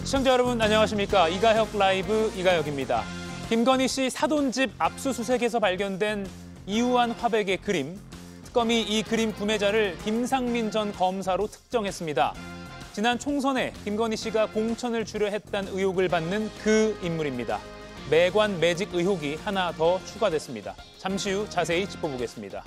시청자 여러분 안녕하십니까. 이가혁 라이브 이가혁입니다. 김건희 씨 사돈집 압수수색에서 발견된 이우환 화백의 그림. 특검이 이 그림 구매자를 김상민 전 검사로 특정했습니다. 지난 총선에 김건희 씨가 공천을 주려 했다는 의혹을 받는 그 인물입니다. 매관 매직 의혹이 하나 더 추가됐습니다. 잠시 후 자세히 짚어보겠습니다.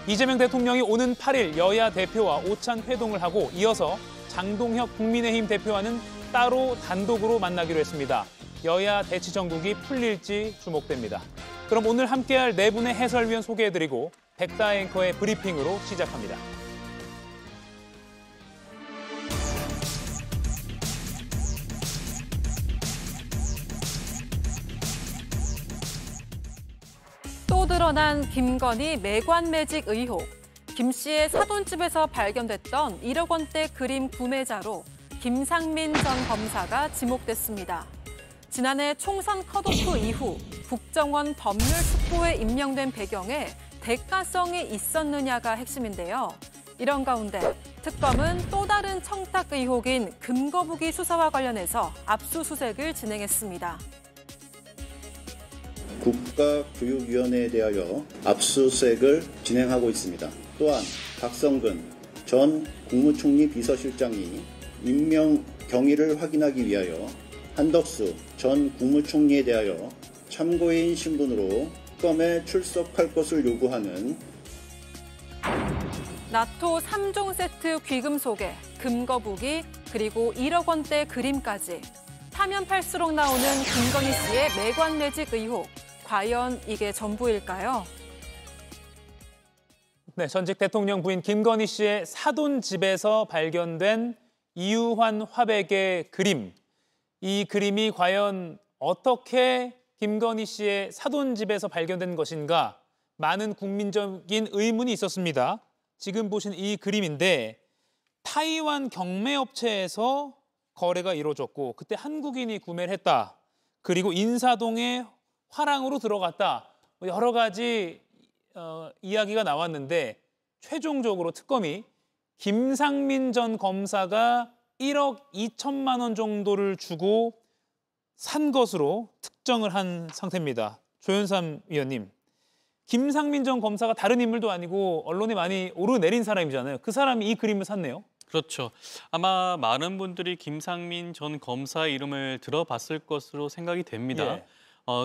이재명 대통령이 오는 8일 여야 대표와 오찬 회동을 하고 이어서 장동혁 국민의힘 대표와는 따로 단독으로 만나기로 했습니다. 여야 대치 정국이 풀릴지 주목됩니다. 그럼 오늘 함께할 네 분의 해설위원 소개해드리고 백다 앵커의 브리핑으로 시작합니다. 또 드러난 김건희 매관 매직 의혹. 김 씨의 사돈집에서 발견됐던 1억 원대 그림 구매자로 김상민 전 검사가 지목됐습니다. 지난해 총선 컷오프 이후 국정원 법률특보에 임명된 배경에 대가성이 있었느냐가 핵심인데요. 이런 가운데 특검은 또 다른 청탁 의혹인 금거북이 수사와 관련해서 압수수색을 진행했습니다. 국가교육위원회에 대하여 압수수색을 진행하고 있습니다. 또한 박성근 전 국무총리 비서실장이 임명 경위를 확인하기 위하여 한덕수 전 국무총리에 대하여 참고인 신분으로 특검에 출석할 것을 요구하는 나토 3종 세트 귀금 속에 금거북이 그리고 1억 원대 그림까지 파면 팔수록 나오는 김건희 씨의 매관 매직 의혹. 과연 이게 전부일까요? 네, 전직 대통령 부인 김건희 씨의 사돈집에서 발견된 이우환 화백의 그림. 이 그림이 과연 어떻게 김건희 씨의 사돈집에서 발견된 것인가? 많은 국민적인 의문이 있었습니다. 지금 보신 이 그림인데 타이완 경매업체에서 거래가 이루어졌고 그때 한국인이 구매를 했다. 그리고 인사동에 화랑으로 들어갔다. 여러 가지 이야기가 나왔는데 최종적으로 특검이 김상민 전 검사가 1억 2천만 원 정도를 주고 산 것으로 특정을 한 상태입니다. 조현삼 위원님, 김상민 전 검사가 다른 인물도 아니고 언론에 많이 오르내린 사람이잖아요. 그 사람이 이 그림을 샀네요. 그렇죠. 아마 많은 분들이 김상민 전 검사의 이름을 들어봤을 것으로 생각이 됩니다. 예.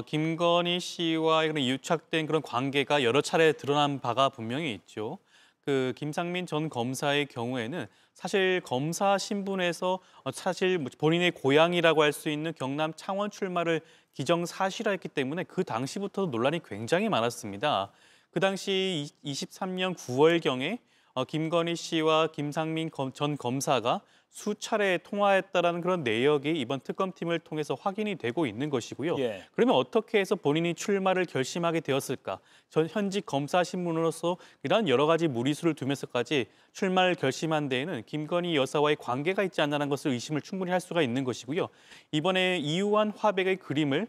김건희 씨와 유착된 그런 관계가 여러 차례 드러난 바가 분명히 있죠. 그 김상민 전 검사의 경우에는 사실 검사 신분에서 사실 본인의 고향이라고 할 수 있는 경남 창원 출마를 기정사실화했기 때문에 그 당시부터 논란이 굉장히 많았습니다. 그 당시 23년 9월경에 김건희 씨와 김상민 전 검사가 수차례 통화했다라는 그런 내역이 이번 특검팀을 통해서 확인이 되고 있는 것이고요. 예. 그러면 어떻게 해서 본인이 출마를 결심하게 되었을까? 전 현직 검사 신분으로서 이런 여러 가지 무리수를 두면서까지 출마를 결심한 데에는 김건희 여사와의 관계가 있지 않나라는 것을 의심을 충분히 할 수가 있는 것이고요. 이번에 이우환 화백의 그림을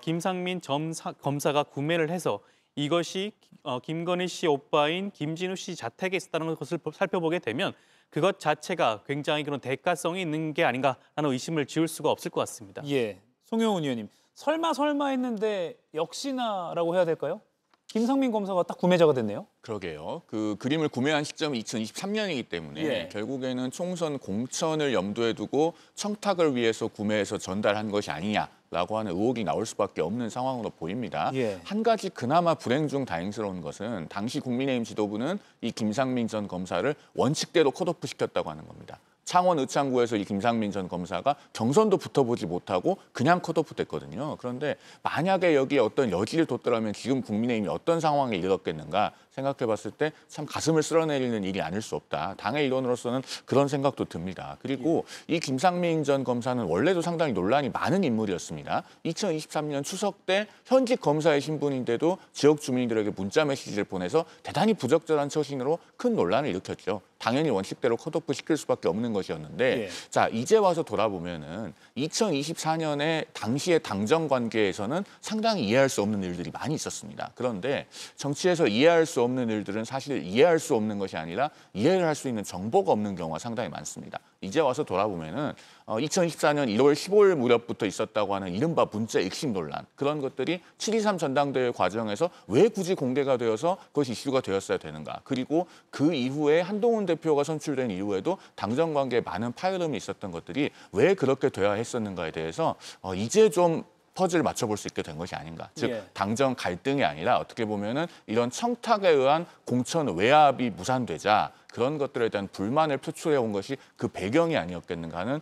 김상민 검사가 구매를 해서 이것이 김건희 씨 오빠인 김진우 씨 자택에 있었다는 것을 살펴보게 되면 그것 자체가 굉장히 그런 대가성이 있는 게 아닌가라는 의심을 지울 수가 없을 것 같습니다. 예, 송영훈 의원님, 설마 했는데 역시나라고 해야 될까요? 김상민 검사가 딱 구매자가 됐네요. 그러게요. 그 그림을 구매한 시점이 2023년이기 때문에 예. 결국에는 총선 공천을 염두에 두고 청탁을 위해서 구매해서 전달한 것이 아니냐라고 하는 의혹이 나올 수밖에 없는 상황으로 보입니다. 예. 한 가지 그나마 불행 중 다행스러운 것은 당시 국민의힘 지도부는 이 김상민 전 검사를 원칙대로 컷오프 시켰다고 하는 겁니다. 창원 의창구에서 이 김상민 전 검사가 경선도 붙어보지 못하고 그냥 컷오프 됐거든요. 그런데 만약에 여기에 어떤 여지를 뒀더라면 지금 국민의힘이 어떤 상황에 이르렀겠는가 생각해봤을 때 참 가슴을 쓸어내리는 일이 아닐 수 없다. 당의 일원으로서는 그런 생각도 듭니다. 그리고 이 김상민 전 검사는 원래도 상당히 논란이 많은 인물이었습니다. 2023년 추석 때 현직 검사의 신분인데도 지역 주민들에게 문자 메시지를 보내서 대단히 부적절한 처신으로 큰 논란을 일으켰죠. 당연히 원칙대로 컷오프 시킬 수밖에 없는 것이었는데 예. 자 이제 와서 돌아보면은 2024년에 당시의 당정 관계에서는 상당히 이해할 수 없는 일들이 많이 있었습니다. 그런데 정치에서 이해할 수 수 없는 일들은 사실 이해할 수 없는 것이 아니라 이해를 할 수 있는 정보가 없는 경우가 상당히 많습니다. 이제 와서 돌아보면은 2014년 1월 15일 무렵부터 있었다고 하는 이른바 문자 익식 논란, 그런 것들이 7.23 전당대회 과정에서 왜 굳이 공개가 되어서 그것이 이슈가 되었어야 되는가. 그리고 그 이후에 한동훈 대표가 선출된 이후에도 당정 관계에 많은 파열음이 있었던 것들이 왜 그렇게 돼야 했었는가에 대해서 이제 좀 퍼즐을 맞춰볼 수 있게 된 것이 아닌가. 즉 예. 당정 갈등이 아니라 어떻게 보면은 이런 청탁에 의한 공천 외압이 무산되자 그런 것들에 대한 불만을 표출해 온 것이 그 배경이 아니었겠는가 하는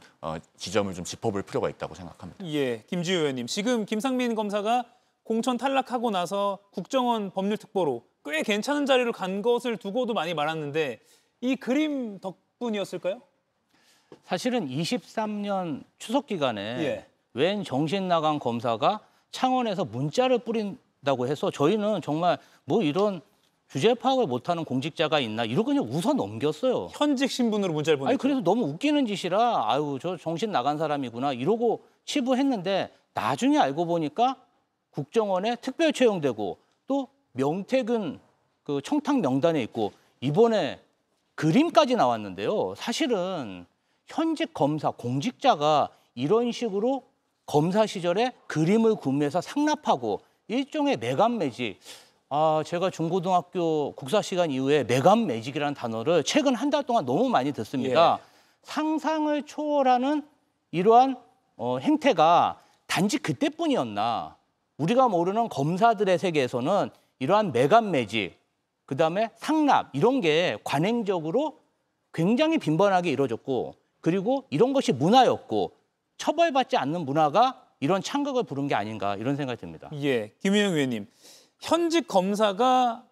지점을 좀 짚어볼 필요가 있다고 생각합니다. 예, 김지우 의원님. 지금 김상민 검사가 공천 탈락하고 나서 국정원 법률특보로 꽤 괜찮은 자리를 간 것을 두고도 많이 말았는데 이 그림 덕분이었을까요? 사실은 23년 추석 기간에 예. 웬 정신 나간 검사가 창원에서 문자를 뿌린다고 해서 저희는 정말 뭐 이런 주제 파악을 못하는 공직자가 있나 이러고 그냥 웃어 넘겼어요. 현직 신분으로 문자를 보냈죠. 아니 그래서 너무 웃기는 짓이라 아유 저 정신 나간 사람이구나 이러고 치부했는데 나중에 알고 보니까 국정원에 특별 채용되고 또 명태균 그 청탁 명단에 있고 이번에 그림까지 나왔는데요. 사실은 현직 검사 공직자가 이런 식으로 검사 시절에 그림을 구매해서 상납하고 일종의 매감 매직. 제가 중고등학교 국사 시간 이후에 매감 매직이라는 단어를 최근 한 달 동안 너무 많이 듣습니다. 예. 상상을 초월하는 이러한 행태가 단지 그때뿐이었나. 우리가 모르는 검사들의 세계에서는 이러한 매감 매직, 그다음에 상납 이런 게 관행적으로 굉장히 빈번하게 이루어졌고 그리고 이런 것이 문화였고 처벌받지 않는 문화가 이런 창극을 부른 게 아닌가 이런 생각이 듭니다. 예, 김은영 의원님. 현직 검사가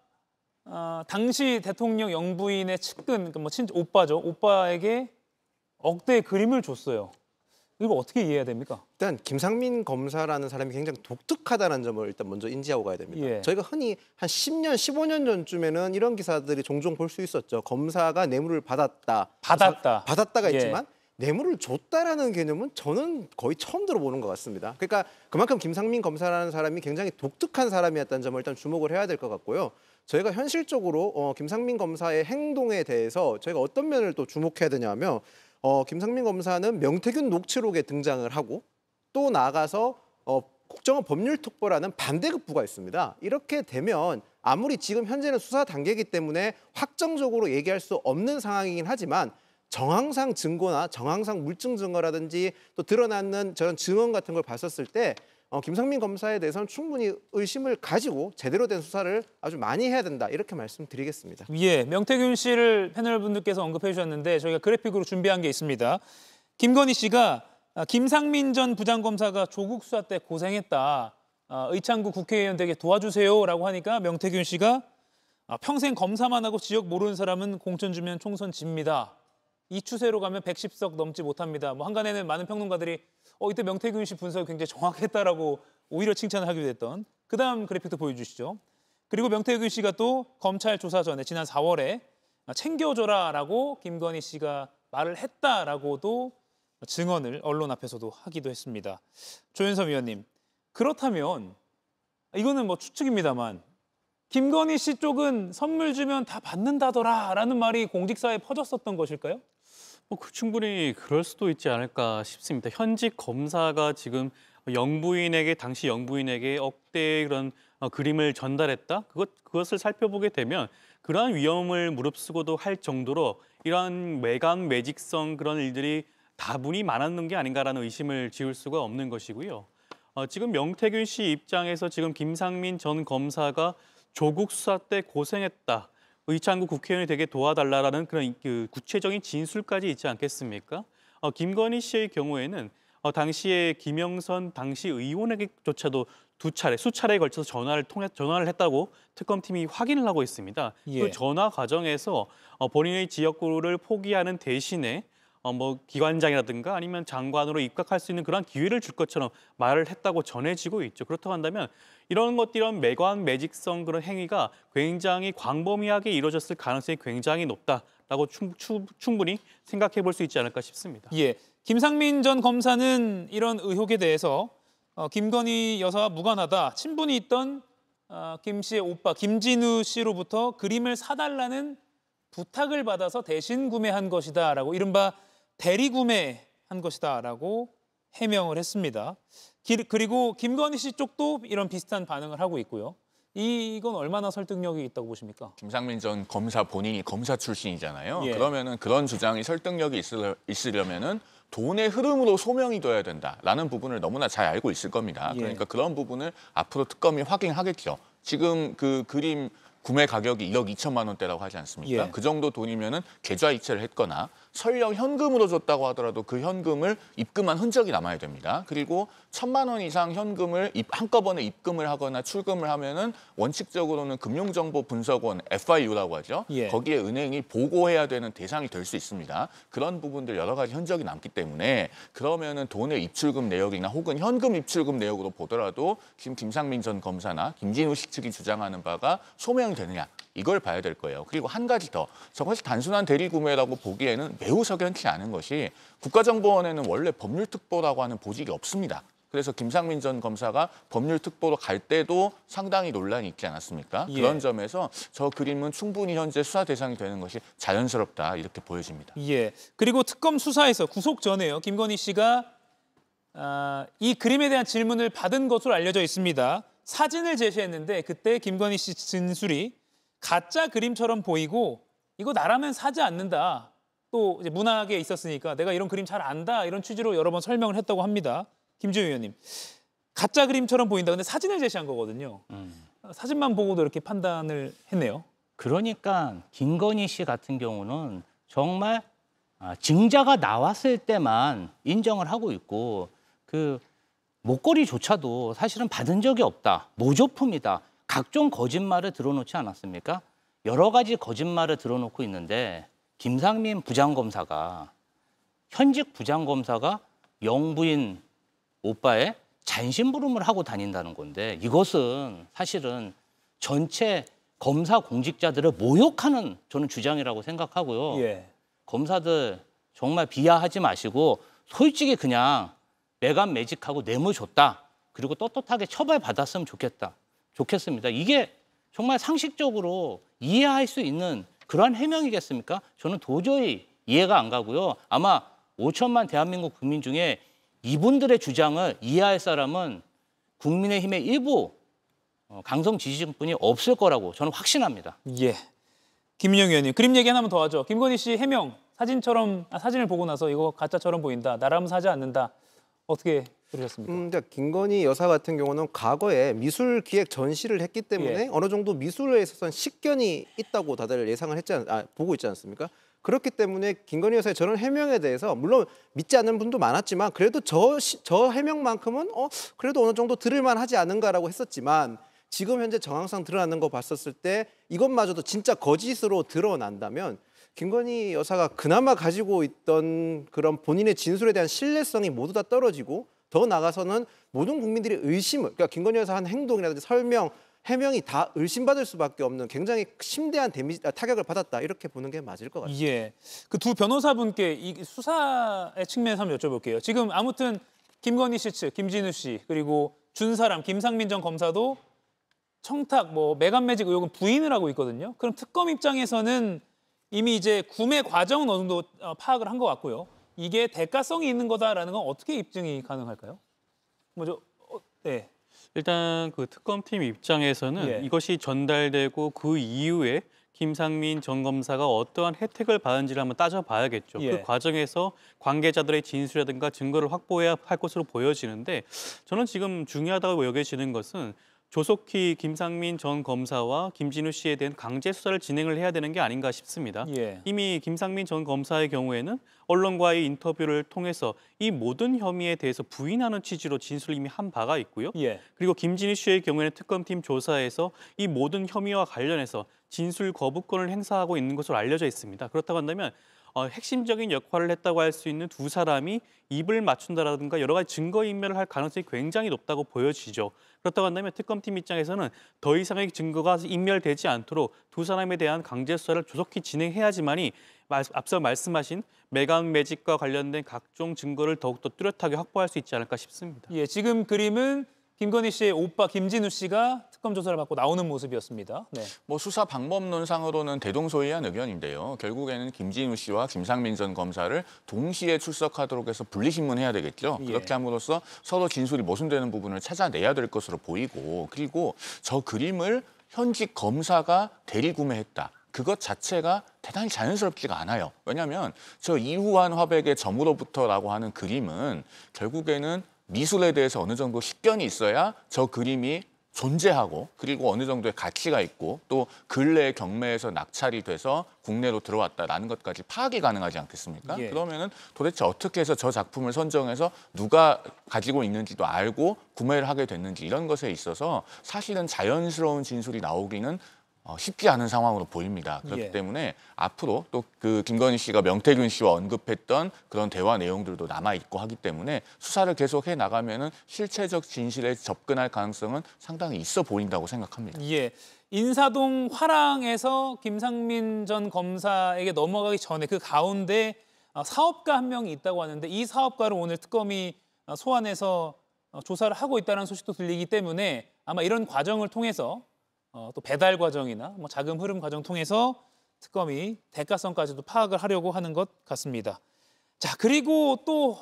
당시 대통령 영부인의 측근, 뭐 오빠죠. 오빠에게 억대의 그림을 줬어요. 이거 어떻게 이해해야 됩니까? 일단 김상민 검사라는 사람이 굉장히 독특하다는 점을 일단 먼저 인지하고 가야 됩니다. 예. 저희가 흔히 한 10년, 15년 전쯤에는 이런 기사들이 종종 볼 수 있었죠. 검사가 뇌물을 받았다. 받았다가 예. 있지만 뇌물을 줬다라는 개념은 저는 거의 처음 들어보는 것 같습니다. 그러니까 그만큼 김상민 검사라는 사람이 굉장히 독특한 사람이었다는 점을 일단 주목을 해야 될 것 같고요. 저희가 현실적으로 김상민 검사의 행동에 대해서 저희가 어떤 면을 또 주목해야 되냐면 김상민 검사는 명태균 녹취록에 등장을 하고 또 나아가서 국정원 법률특보라는 반대급부가 있습니다. 이렇게 되면 아무리 지금 현재는 수사 단계이기 때문에 확정적으로 얘기할 수 없는 상황이긴 하지만 정황상 증거나 정황상 물증 증거라든지 또 드러나는 저런 증언 같은 걸 봤었을 때 김상민 검사에 대해서는 충분히 의심을 가지고 제대로 된 수사를 아주 많이 해야 된다 이렇게 말씀드리겠습니다. 예, 명태균 씨를 패널 분들께서 언급해 주셨는데 저희가 그래픽으로 준비한 게 있습니다. 김건희 씨가 김상민 전 부장검사가 조국 수사 때 고생했다. 의창구 국회의원 되게 도와주세요라고 하니까 명태균 씨가 평생 검사만 하고 지역 모르는 사람은 공천 주면 총선 집니다. 이 추세로 가면 110석 넘지 못합니다. 뭐 한간에는 많은 평론가들이 이때 명태균 씨 분석이 굉장히 정확했다라고 오히려 칭찬을 하기도 했던 그다음 그래픽도 보여주시죠. 그리고 명태균 씨가 또 검찰 조사 전에 지난 4월에 챙겨줘라라고 김건희 씨가 말을 했다라고도 증언을 언론 앞에서도 하기도 했습니다. 조현섭 위원님, 그렇다면 이거는 뭐 추측입니다만 김건희 씨 쪽은 선물 주면 다 받는다더라라는 말이 공직사회에 퍼졌었던 것일까요? 충분히 그럴 수도 있지 않을까 싶습니다. 현직 검사가 지금 당시 영부인에게 억대의 그런 그림을 전달했다? 그것을 살펴보게 되면 그러한 위험을 무릅쓰고도 할 정도로 이러한 매간 매직성 그런 일들이 다분히 많았는 게 아닌가라는 의심을 지울 수가 없는 것이고요. 지금 명태균 씨 입장에서 지금 김상민 전 검사가 조국 수사 때 고생했다. 의창구 국회의원이 되게 도와달라라는 그런 구체적인 진술까지 있지 않겠습니까? 김건희 씨의 경우에는 당시에 김영선 당시 의원에게조차도 수차례에 걸쳐서 전화를 했다고 특검팀이 확인을 하고 있습니다. 예. 그 전화 과정에서 본인의 지역구를 포기하는 대신에 뭐 기관장이라든가 아니면 장관으로 입각할 수 있는 그런 기회를 줄 것처럼 말을 했다고 전해지고 있죠. 그렇다고 한다면 이런 매관 매직성 그런 행위가 굉장히 광범위하게 이루어졌을 가능성이 굉장히 높다라고 충분히 생각해 볼 수 있지 않을까 싶습니다. 예, 김상민 전 검사는 이런 의혹에 대해서 김건희 여사와 무관하다, 친분이 있던 김 씨의 오빠 김진우 씨로부터 그림을 사달라는 부탁을 받아서 대신 구매한 것이다라고 이른바 대리 구매한 것이다라고 해명을 했습니다. 그리고 김건희 씨 쪽도 이런 비슷한 반응을 하고 있고요. 이건 얼마나 설득력이 있다고 보십니까? 김상민 전 검사 본인이 검사 출신이잖아요. 예. 그러면은 그런 주장이 설득력이 있으려면은 돈의 흐름으로 소명이 돼야 된다라는 부분을 너무나 잘 알고 있을 겁니다. 예. 그러니까 그런 부분을 앞으로 특검이 확인하겠죠. 지금 그 그림 구매 가격이 1억 2천만 원대라고 하지 않습니까? 예. 그 정도 돈이면은 계좌 이체를 했거나 설령 현금으로 줬다고 하더라도 그 현금을 입금한 흔적이 남아야 됩니다. 그리고 1,000만 원 이상 현금을 한꺼번에 입금을 하거나 출금을 하면은 원칙적으로는 금융정보분석원 FIU라고 하죠. 예. 거기에 은행이 보고해야 되는 대상이 될 수 있습니다. 그런 부분들 여러 가지 흔적이 남기 때문에 그러면은 돈의 입출금 내역이나 혹은 현금 입출금 내역으로 보더라도 지금 김상민 전 검사나 김진우 씨 측이 주장하는 바가 소명이 되느냐 이걸 봐야 될 거예요. 그리고 한 가지 더 저것이 단순한 대리 구매라고 보기에는 매우 석연치 않은 것이 국가정보원에는 원래 법률특보라고 하는 보직이 없습니다. 그래서 김상민 전 검사가 법률특보로 갈 때도 상당히 논란이 있지 않았습니까? 예. 그런 점에서 저 그림은 충분히 현재 수사 대상이 되는 것이 자연스럽다 이렇게 보여집니다. 예. 그리고 특검 수사에서 구속 전에요. 김건희 씨가 이 그림에 대한 질문을 받은 것으로 알려져 있습니다. 사진을 제시했는데 그때 김건희 씨 진술이 가짜 그림처럼 보이고 이거 나라면 사지 않는다. 또 이제 문학에 있었으니까 내가 이런 그림 잘 안다. 이런 취지로 여러 번 설명을 했다고 합니다. 김주희 의원님. 가짜 그림처럼 보인다. 근데 사진을 제시한 거거든요. 사진만 보고도 이렇게 판단을 했네요. 그러니까 김건희 씨 같은 경우는 정말 증자가 나왔을 때만 인정을 하고 있고 그 목걸이조차도 사실은 받은 적이 없다. 모조품이다. 각종 거짓말을 들어놓지 않았습니까? 여러 가지 거짓말을 들어놓고 있는데 김상민 부장검사가 현직 부장검사가 영부인 오빠의 잔심부름을 하고 다닌다는 건데 이것은 사실은 전체 검사 공직자들을 모욕하는 저는 주장이라고 생각하고요. 예. 검사들 정말 비하하지 마시고 솔직히 그냥 매간 매직하고 뇌물 줬다. 그리고 떳떳하게 처벌받았으면 좋겠습니다. 이게 정말 상식적으로 이해할 수 있는 그러한 해명이겠습니까? 저는 도저히 이해가 안 가고요. 아마 5천만 대한민국 국민 중에 이분들의 주장을 이해할 사람은 국민의힘의 일부 강성 지지층뿐이 없을 거라고 저는 확신합니다. 예. 김민영 의원님, 그림 얘기 하나만 더 하죠. 김건희 씨 해명, 사진을 보고 나서 이거 가짜처럼 보인다. 나라면 사지 않는다. 어떻게 들으셨습니까? 김건희 여사 같은 경우는 과거에 미술 기획 전시를 했기 때문에 예. 어느 정도 미술에 있어서는 식견이 있다고 다들 예상을 보고 있지 않습니까? 그렇기 때문에 김건희 여사의 저런 해명에 대해서 물론 믿지 않는 분도 많았지만 그래도 저 해명만큼은 그래도 어느 정도 들을만 하지 않은가라고 했었지만 지금 현재 정황상 드러나는 거 봤었을 때 이것마저도 진짜 거짓으로 드러난다면 김건희 여사가 그나마 가지고 있던 그런 본인의 진술에 대한 신뢰성이 모두 다 떨어지고 더 나아가서는 모든 국민들이 의심을, 그러니까 김건희 여사 한 행동이라든지 설명, 해명이 다 의심받을 수밖에 없는 굉장히 심대한 타격을 받았다 이렇게 보는 게 맞을 것 같습니다. 예. 그 두 변호사분께 이 수사의 측면에서 한번 여쭤볼게요. 지금 아무튼 김건희 씨 측, 김진우 씨 그리고 준 사람 김상민 전 검사도 청탁, 매간 매직 의혹은 부인을 하고 있거든요. 그럼 특검 입장에서는 이미 이제 구매 과정은 어느 정도 파악을 한 것 같고요. 이게 대가성이 있는 거다라는 건 어떻게 입증이 가능할까요? 네. 일단 그 특검팀 입장에서는 예. 이것이 전달되고 그 이후에 김상민 전 검사가 어떠한 혜택을 받은지를 한번 따져봐야겠죠. 예. 그 과정에서 관계자들의 진술이라든가 증거를 확보해야 할 것으로 보여지는데 저는 지금 중요하다고 여겨지는 것은 조속히 김상민 전 검사와 김진우 씨에 대한 강제 수사를 진행을 해야 되는 게 아닌가 싶습니다. 예. 이미 김상민 전 검사의 경우에는 언론과의 인터뷰를 통해서 이 모든 혐의에 대해서 부인하는 취지로 진술을 이미 한 바가 있고요. 예. 그리고 김진우 씨의 경우에는 특검팀 조사에서 이 모든 혐의와 관련해서 진술 거부권을 행사하고 있는 것으로 알려져 있습니다. 그렇다고 한다면 핵심적인 역할을 했다고 할 수 있는 두 사람이 입을 맞춘다라든가 여러 가지 증거인멸을 할 가능성이 굉장히 높다고 보여지죠. 그렇다고 한다면 특검팀 입장에서는 더 이상의 증거가 인멸되지 않도록 두 사람에 대한 강제 수사를 조속히 진행해야지만이 앞서 말씀하신 매각 매직과 관련된 각종 증거를 더욱더 뚜렷하게 확보할 수 있지 않을까 싶습니다. 예, 지금 그림은 김건희 씨의 오빠 김진우 씨가 특검 조사를 받고 나오는 모습이었습니다. 네. 뭐 수사 방법론상으로는 대동소이한 의견인데요. 결국에는 김진우 씨와 김상민 전 검사를 동시에 출석하도록 해서 분리신문해야 되겠죠. 예. 그렇게 함으로써 서로 진술이 모순되는 부분을 찾아내야 될 것으로 보이고, 그리고 저 그림을 현직 검사가 대리구매했다. 그것 자체가 대단히 자연스럽지가 않아요. 왜냐하면 저 이후한 화백의 점으로부터라고 하는 그림은 결국에는 미술에 대해서 어느 정도 식견이 있어야 저 그림이 존재하고, 그리고 어느 정도의 가치가 있고, 또 근래의 경매에서 낙찰이 돼서 국내로 들어왔다라는 것까지 파악이 가능하지 않겠습니까? 예. 그러면은 도대체 어떻게 해서 저 작품을 선정해서 누가 가지고 있는지도 알고 구매를 하게 됐는지, 이런 것에 있어서 사실은 자연스러운 진술이 나오기는 쉽지 않은 상황으로 보입니다. 그렇기 예. 때문에 앞으로 또 그 김건희 씨가 명태균 씨와 언급했던 그런 대화 내용들도 남아 있고 하기 때문에 수사를 계속해 나가면은 실체적 진실에 접근할 가능성은 상당히 있어 보인다고 생각합니다. 예. 인사동 화랑에서 김상민 전 검사에게 넘어가기 전에 그 가운데 사업가 한 명이 있다고 하는데, 이 사업가를 오늘 특검이 소환해서 조사를 하고 있다는 소식도 들리기 때문에 아마 이런 과정을 통해서 또 배달 과정이나 뭐 자금 흐름 과정 통해서 특검이 대가성까지도 파악을 하려고 하는 것 같습니다. 자, 그리고 또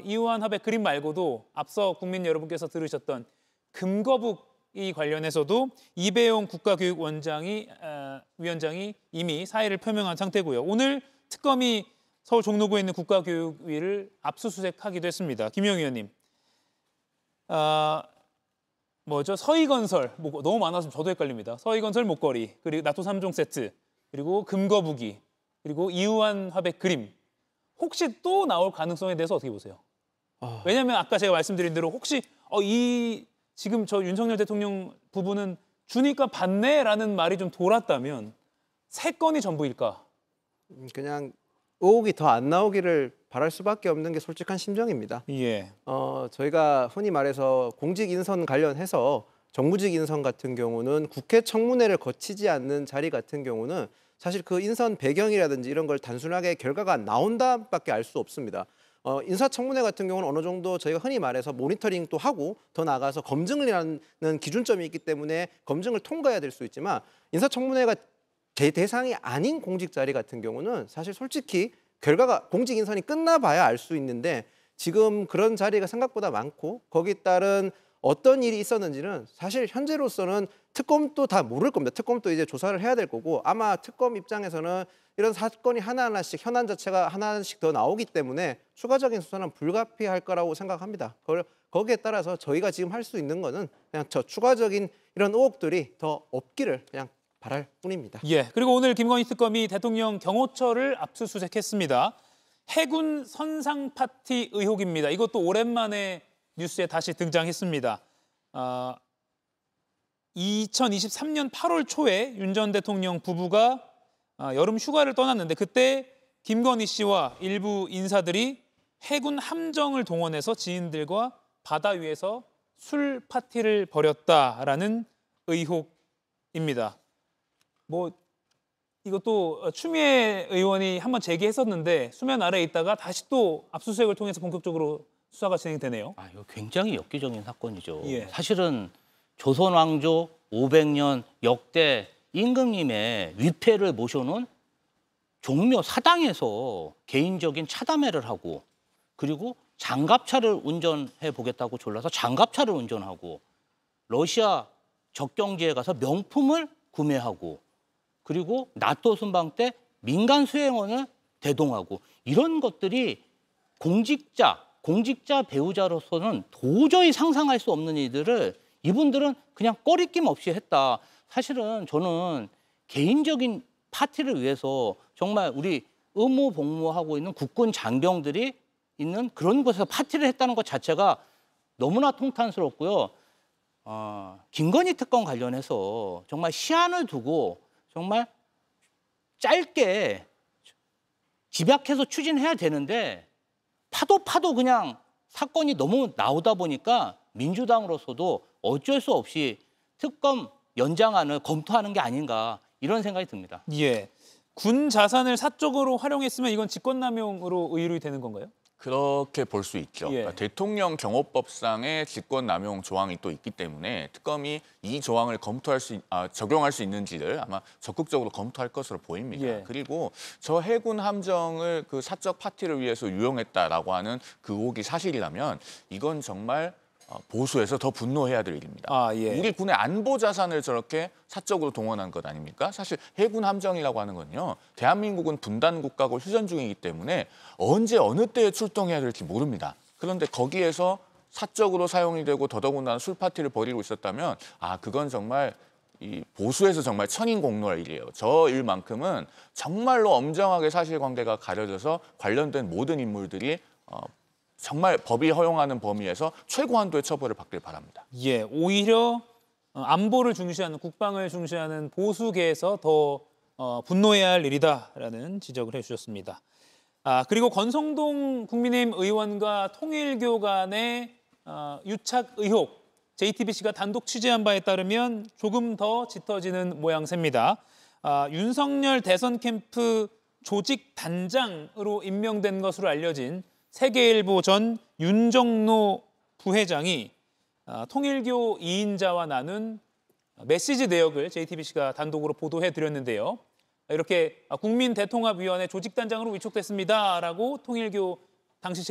이후한 화백 그림 말고도 앞서 국민 여러분께서 들으셨던 금거북이 관련해서도 이배용 국가교육위원장이 이미 사의를 표명한 상태고요. 오늘 특검이 서울 종로구에 있는 국가교육위를 압수수색하기도 했습니다. 김영 의원님. 서희건설, 너무 많아서 저도 헷갈립니다. 서희건설 목걸이, 그리고 나토 3종 세트, 그리고 금거북이, 그리고 이후한 화백 그림. 혹시 또 나올 가능성에 대해서 어떻게 보세요? 왜냐하면 아까 제가 말씀드린 대로 혹시 지금 저 윤석열 대통령 부부는 주니까 받네라는 말이 좀 돌았다면 세 건이 전부일까? 그냥 의혹이 더 안 나오기를 바랄 수밖에 없는 게 솔직한 심정입니다. 예. 저희가 흔히 말해서 공직 인선 관련해서 정무직 인선 같은 경우는 국회 청문회를 거치지 않는 자리 같은 경우는 사실 그 인선 배경이라든지 이런 걸 단순하게 결과가 나온다밖에 알 수 없습니다. 인사청문회 같은 경우는 어느 정도 저희가 흔히 말해서 모니터링도 하고 더 나아가서 검증을 하는 기준점이 있기 때문에 검증을 통과해야 될 수 있지만, 인사청문회가 대상이 아닌 공직 자리 같은 경우는 사실 솔직히 결과가 공직 인선이 끝나봐야 알 수 있는데, 지금 그런 자리가 생각보다 많고 거기에 따른 어떤 일이 있었는지는 사실 현재로서는 특검도 다 모를 겁니다. 특검도 이제 조사를 해야 될 거고, 아마 특검 입장에서는 이런 사건이 하나하나씩 현안 자체가 하나씩 더 나오기 때문에 추가적인 수사는 불가피할 거라고 생각합니다. 거기에 따라서 저희가 지금 할 수 있는 거는 그냥 저 추가적인 이런 의혹들이 더 없기를 그냥 바랄 뿐입니다. 예. 그리고 오늘 김건희 특검이 대통령 경호처를 압수수색했습니다. 해군 선상 파티 의혹입니다. 이것도 오랜만에 뉴스에 다시 등장했습니다. 2023년 8월 초에 윤 전 대통령 부부가 여름 휴가를 떠났는데, 그때 김건희 씨와 일부 인사들이 해군 함정을 동원해서 지인들과 바다 위에서 술 파티를 벌였다라는 의혹입니다. 이것도 추미애 의원이 한번 제기했었는데 수면 아래에 있다가 다시 또 압수수색을 통해서 본격적으로 수사가 진행되네요. 이거 굉장히 엽기적인 사건이죠. 예. 사실은 조선 왕조 500년 역대 임금님의 위패를 모셔놓은 종묘 사당에서 개인적인 차담회를 하고, 그리고 장갑차를 운전해 보겠다고 졸라서 장갑차를 운전하고, 러시아 적경지에 가서 명품을 구매하고, 그리고 나토 순방 때 민간 수행원을 대동하고, 이런 것들이 공직자 배우자로서는 도저히 상상할 수 없는 일들을 이분들은 그냥 꺼리낌 없이 했다. 사실은 저는 개인적인 파티를 위해서 정말 우리 의무 복무하고 있는 국군 장병들이 있는 그런 곳에서 파티를 했다는 것 자체가 너무나 통탄스럽고요. 김건희 특검 관련해서 정말 시한을 두고 정말 짧게 집약해서 추진해야 되는데, 파도 그냥 사건이 너무 나오다 보니까 민주당으로서도 어쩔 수 없이 특검 연장안을 검토하는 게 아닌가, 이런 생각이 듭니다. 예. 군 자산을 사적으로 활용했으면 이건 직권남용으로 의율이 되는 건가요? 그렇게 볼 수 있죠. 예. 그러니까 대통령 경호법상의 직권남용 조항이 또 있기 때문에 특검이 이 조항을 적용할 수 있는지를 아마 적극적으로 검토할 것으로 보입니다. 예. 그리고 저 해군 함정을 그 사적 파티를 위해서 유용했다라고 하는 그 의혹이 사실이라면 이건 정말 보수에서 더 분노해야 될 일입니다. 아, 예. 우리 군의 안보 자산을 저렇게 사적으로 동원한 것 아닙니까? 사실 해군 함정이라고 하는 건요. 대한민국은 분단 국가고 휴전 중이기 때문에 언제 어느 때에 출동해야 될지 모릅니다. 그런데 거기에서 사적으로 사용이 되고 더더군다나 술 파티를 벌이고 있었다면 그건 정말 이 보수에서 정말 천인공노할 일이에요. 저 일만큼은 정말로 엄정하게 사실관계가 가려져서 관련된 모든 인물들이 정말 법이 허용하는 범위에서 최고 한도의 처벌을 받길 바랍니다. 예, 오히려 안보를 중시하는 국방을 중시하는 보수계에서 더 분노해야 할 일이다라는 지적을 해주셨습니다. 그리고 권성동 국민의힘 의원과 통일교 간의 유착 의혹, JTBC가 단독 취재한 바에 따르면 조금 더 짙어지는 모양새입니다. 윤석열 대선 캠프 조직 단장으로 임명된 것으로 알려진 세계일보 전 윤정노 부회장이 통일교 2인자와 나눈 메시지 내역을 JTBC가 단독으로 보도해드렸는데요. 이렇게 국민 대통합위원회 조직단장으로 위촉됐습니다라고 통일교 당시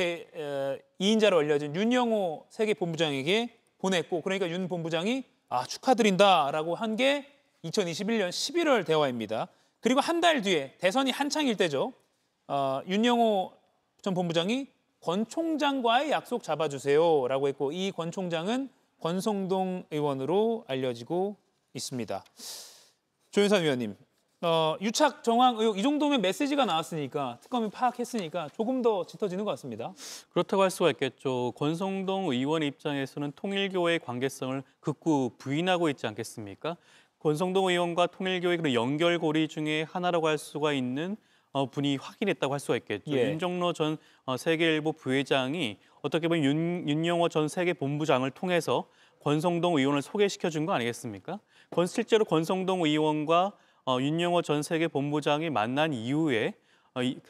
제2인자로 알려진 윤영호 세계본부장에게 보냈고, 그러니까 윤 본부장이 축하드린다라고 한 게 2021년 11월 대화입니다. 그리고 한 달 뒤에 대선이 한창일 때죠. 윤영호 전 본부장이 권 총장과의 약속 잡아주세요라고 했고, 이 권 총장은 권성동 의원으로 알려지고 있습니다. 조윤선 의원님, 유착 정황 의혹 이 정도면 메시지가 나왔으니까 특검이 파악했으니까 조금 더 짙어지는 것 같습니다. 그렇다고 할 수가 있겠죠. 권성동 의원 입장에서는 통일교의 관계성을 극구 부인하고 있지 않겠습니까? 권성동 의원과 통일교의 그런 연결고리 중에 하나라고 할 수가 있는 분이 확인했다고 할 수가 있겠죠. 예. 윤정로 전 세계일보 부회장이 어떻게 보면 윤영호 전 세계본부장을 통해서 권성동 의원을 소개시켜준 거 아니겠습니까? 실제로 권성동 의원과 윤영호 전 세계본부장이 만난 이후에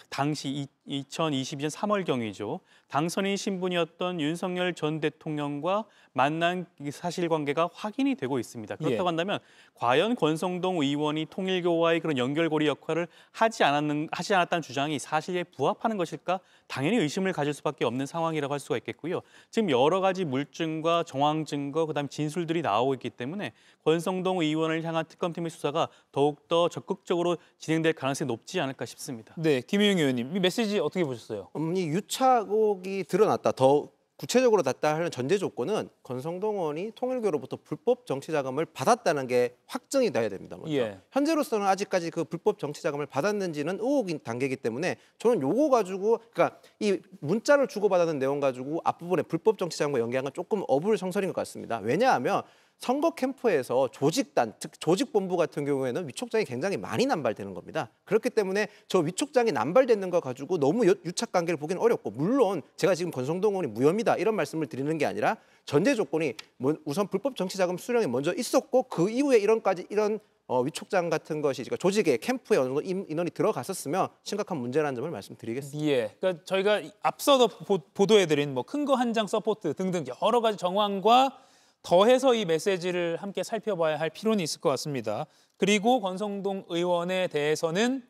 당시 2022년 3월경이죠. 당선인 신분이었던 윤석열 전 대통령과 만난 사실관계가 확인이 되고 있습니다. 그렇다고 한다면 과연 권성동 의원이 통일교와의 그런 연결고리 역할을 하지 않았다는 주장이 사실에 부합하는 것일까? 당연히 의심을 가질 수밖에 없는 상황이라고 할 수가 있겠고요. 지금 여러 가지 물증과 정황 증거, 그다음에 진술들이 나오고 있기 때문에 권성동 의원을 향한 특검팀의 수사가 더욱더 적극적으로 진행될 가능성이 높지 않을까 싶습니다. 네, 김효영 의원님, 이 메시지 어떻게 보셨어요? 이 유착이 드러났다, 더 구체적으로 났다 하는 전제 조건은 권성동 의원이 통일교로부터 불법 정치 자금을 받았다는 게 확정이 돼야 됩니다. 먼저. 예. 현재로서는 아직까지 그 불법 정치 자금을 받았는지는 의혹인 단계이기 때문에 저는 요거 가지고, 그러니까 이 문자를 주고받았는 내용 가지고 앞부분에 불법 정치 자금과 연계한 건 조금 어불성설인 것 같습니다. 왜냐하면 선거 캠프에서 조직단, 즉 조직본부 같은 경우에는 위촉장이 굉장히 많이 남발되는 겁니다. 그렇기 때문에 저 위촉장이 남발되는 거 가지고 너무 유착 관계를 보기는 어렵고, 물론 제가 지금 권성동 의원이 무혐의다 이런 말씀을 드리는 게 아니라 전제 조건이 우선 불법 정치자금 수령이 먼저 있었고 그 이후에 이런 위촉장 같은 것이 조직의 캠프에 어느 정도 인원이 들어갔었으면 심각한 문제라는 점을 말씀드리겠습니다. 예, 그러니까 저희가 앞서도 보도해드린 큰 거 한 장 서포트 등등 여러 가지 정황과 더해서 이 메시지를 함께 살펴봐야 할 필요는 있을 것 같습니다. 그리고 권성동 의원에 대해서는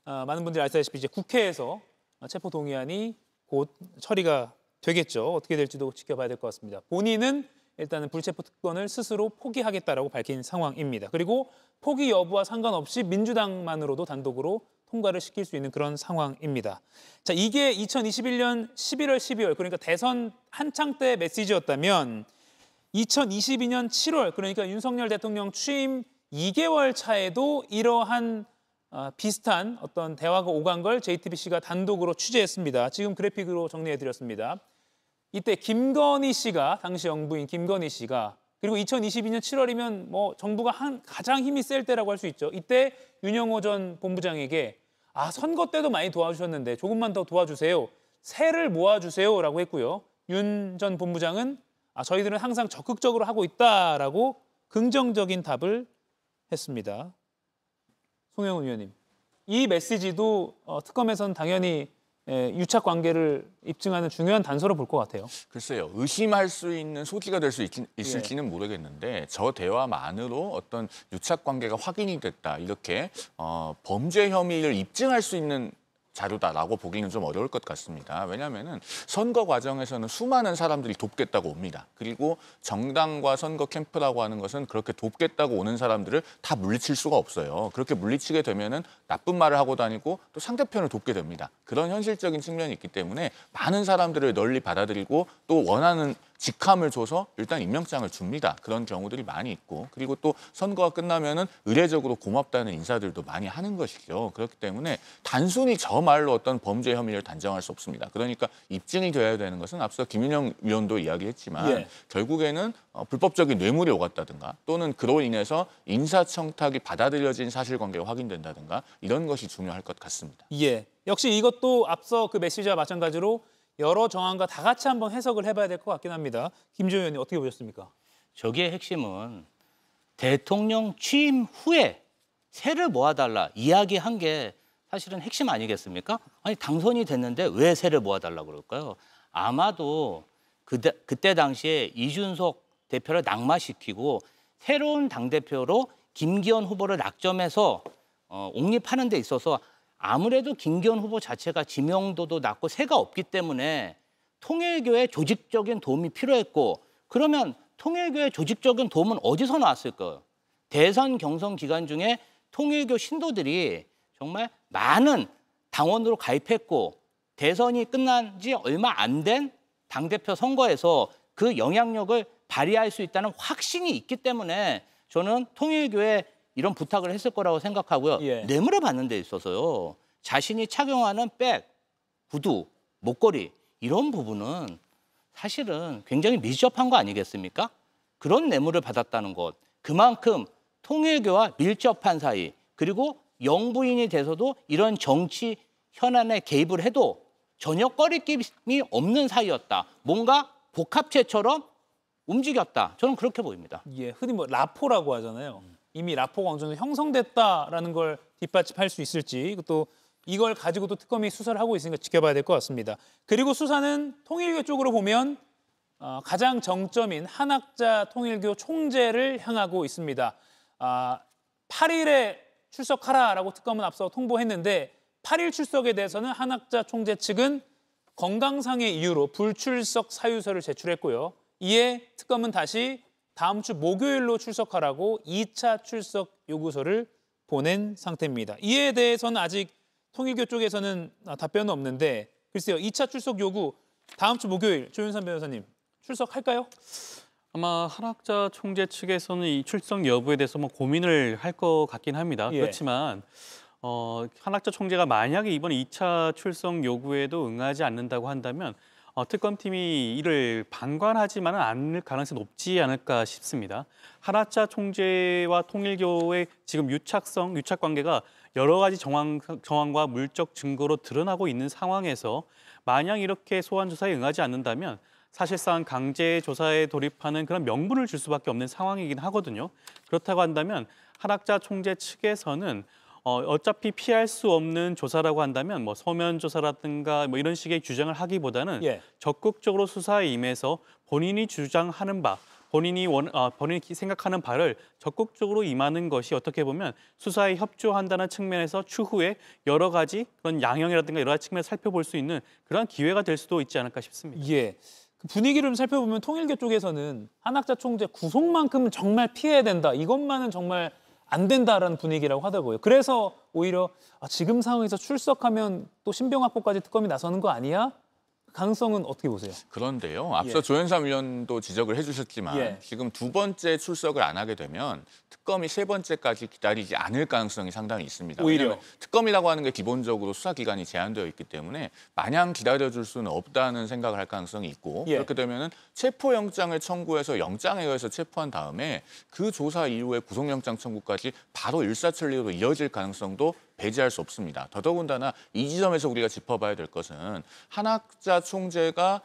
많은 분들이 아시다시피 이제 국회에서 체포동의안이 곧 처리가 되겠죠. 어떻게 될지도 지켜봐야 될 것 같습니다. 본인은 일단은 불체포 특권을 스스로 포기하겠다라고 밝힌 상황입니다. 그리고 포기 여부와 상관없이 민주당만으로도 단독으로 통과를 시킬 수 있는 그런 상황입니다. 자, 이게 2021년 11월, 12월 그러니까 대선 한창 때 메시지였다면 2022년 7월 그러니까 윤석열 대통령 취임 2개월 차에도 이러한 비슷한 어떤 대화가 오간 걸 JTBC가 단독으로 취재했습니다. 지금 그래픽으로 정리해드렸습니다. 이때 김건희 씨가 당시 영부인 김건희 씨가 그리고 2022년 7월이면 뭐 정부가 가장 힘이 셀 때라고 할 수 있죠. 이때 윤영호 전 본부장에게 선거 때도 많이 도와주셨는데 조금만 더 도와주세요. 세를 모아주세요라고 했고요. 윤 전 본부장은 저희들은 항상 적극적으로 하고 있다라고 긍정적인 답을 했습니다. 송영훈 의원님, 이 메시지도 특검에서는 당연히 유착 관계를 입증하는 중요한 단서로 볼 것 같아요. 글쎄요. 의심할 수 있는 소지가 될 수 있을지는 모르겠는데 저 대화만으로 어떤 유착 관계가 확인이 됐다. 이렇게 범죄 혐의를 입증할 수 있는 자료다라고 보기는 좀 어려울 것 같습니다. 왜냐하면 선거 과정에서는 수많은 사람들이 돕겠다고 옵니다. 그리고 정당과 선거 캠프라고 하는 것은 그렇게 돕겠다고 오는 사람들을 다 물리칠 수가 없어요. 그렇게 물리치게 되면은 나쁜 말을 하고 다니고 또 상대편을 돕게 됩니다. 그런 현실적인 측면이 있기 때문에 많은 사람들을 널리 받아들이고 또 원하는 직함을 줘서 일단 임명장을 줍니다. 그런 경우들이 많이 있고 그리고 또 선거가 끝나면은 의례적으로 고맙다는 인사들도 많이 하는 것이죠. 그렇기 때문에 단순히 저 말로 어떤 범죄 혐의를 단정할 수 없습니다. 그러니까 입증이 돼야 되는 것은 앞서 김윤영 위원도 이야기했지만 결국에는 불법적인 뇌물이 오갔다든가 또는 그로 인해서 인사청탁이 받아들여진 사실관계가 확인된다든가 이런 것이 중요할 것 같습니다. 예, 역시 이것도 앞서 그 메시지와 마찬가지로 여러 정황과 다 같이 한번 해석을 해봐야 될 것 같긴 합니다. 김지호 의원님 어떻게 보셨습니까? 저기의 핵심은 대통령 취임 후에 세를 모아달라 이야기한 게 사실은 핵심 아니겠습니까? 아니 당선이 됐는데 왜 세를 모아달라고 그럴까요? 아마도 그때 당시에 이준석 대표를 낙마시키고 새로운 당대표로 김기현 후보를 낙점해서 옹립하는 데 있어서 아무래도 김기현 후보 자체가 지명도도 낮고 세가 없기 때문에 통일교의 조직적인 도움이 필요했고 그러면 통일교의 조직적인 도움은 어디서 나왔을까요? 대선 경선 기간 중에 통일교 신도들이 정말 많은 당원으로 가입했고 대선이 끝난 지 얼마 안 된 당대표 선거에서 그 영향력을 발휘할 수 있다는 확신이 있기 때문에 저는 통일교에 이런 부탁을 했을 거라고 생각하고요. 뇌물을 받는 데 있어서요. 자신이 착용하는 백, 구두, 목걸이 이런 부분은 사실은 굉장히 밀접한 거 아니겠습니까? 그런 뇌물을 받았다는 것. 그만큼 통일교와 밀접한 사이 그리고 영부인이 돼서도 이런 정치 현안에 개입을 해도 전혀 꺼리낌이 없는 사이였다. 뭔가 복합체처럼 움직였다. 저는 그렇게 보입니다. 예, 흔히 뭐 라포라고 하잖아요. 이미 라포가 어느 정도 형성됐다라는 걸 뒷받침할 수 있을지 또 이걸 가지고도 특검이 수사를 하고 있으니까 지켜봐야 될 것 같습니다. 그리고 수사는 통일교 쪽으로 보면 가장 정점인 한학자 통일교 총재를 향하고 있습니다. 8일에 출석하라라고 특검은 앞서 통보했는데 8일 출석에 대해서는 한학자 총재 측은 건강상의 이유로 불출석 사유서를 제출했고요. 이에 특검은 다시 다음 주 목요일로 출석하라고 2차 출석 요구서를 보낸 상태입니다. 이에 대해서는 아직 통일교 쪽에서는 답변은 없는데 글쎄요. 2차 출석 요구 다음 주 목요일 조윤선 변호사님 출석할까요? 아마 한학자 총재 측에서는 이 출석 여부에 대해서 뭐 고민을 할 것 같긴 합니다. 그렇지만 한학자 총재가 만약에 이번 2차 출석 요구에도 응하지 않는다고 한다면 특검팀이 이를 방관하지만은 않을 가능성이 높지 않을까 싶습니다. 한학자 총재와 통일교의 지금 유착 관계가 여러 가지 정황과 물적 증거로 드러나고 있는 상황에서 만약 이렇게 소환 조사에 응하지 않는다면 사실상 강제 조사에 돌입하는 그런 명분을 줄 수밖에 없는 상황이긴 하거든요. 그렇다고 한다면 한학자 총재 측에서는 어차피 피할 수 없는 조사라고 한다면 뭐 서면 조사라든가 뭐 이런 식의 주장을 하기보다는 적극적으로 수사에 임해서 본인이 주장하는 바, 본인이 생각하는 바를 적극적으로 임하는 것이 어떻게 보면 수사에 협조한다는 측면에서 추후에 여러 가지 그런 양형이라든가 여러 가지 측면을 살펴볼 수 있는 그런 기회가 될 수도 있지 않을까 싶습니다. 예. 그 분위기를 좀 살펴보면 통일교 쪽에서는 한학자 총재 구속만큼은 정말 피해야 된다. 이것만은 정말 안 된다라는 분위기라고 하더라고요. 그래서 오히려 지금 상황에서 출석하면 또 신병확보까지 특검이 나서는 거 아니야? 가능성은 어떻게 보세요? 그런데요. 앞서 조현삼 의원도 지적을 해주셨지만 지금 두 번째 출석을 안 하게 되면 특검이 세 번째까지 기다리지 않을 가능성이 상당히 있습니다. 오히려 특검이라고 하는 게 기본적으로 수사 기간이 제한되어 있기 때문에 마냥 기다려줄 수는 없다는 생각을 할 가능성이 있고 그렇게 되면은 체포영장을 청구해서 영장에 의해서 체포한 다음에 그 조사 이후에 구속영장 청구까지 바로 일사천리로 이어질 가능성도 배제할 수 없습니다. 더더군다나 이 지점에서 우리가 짚어봐야 될 것은 한학자 총재가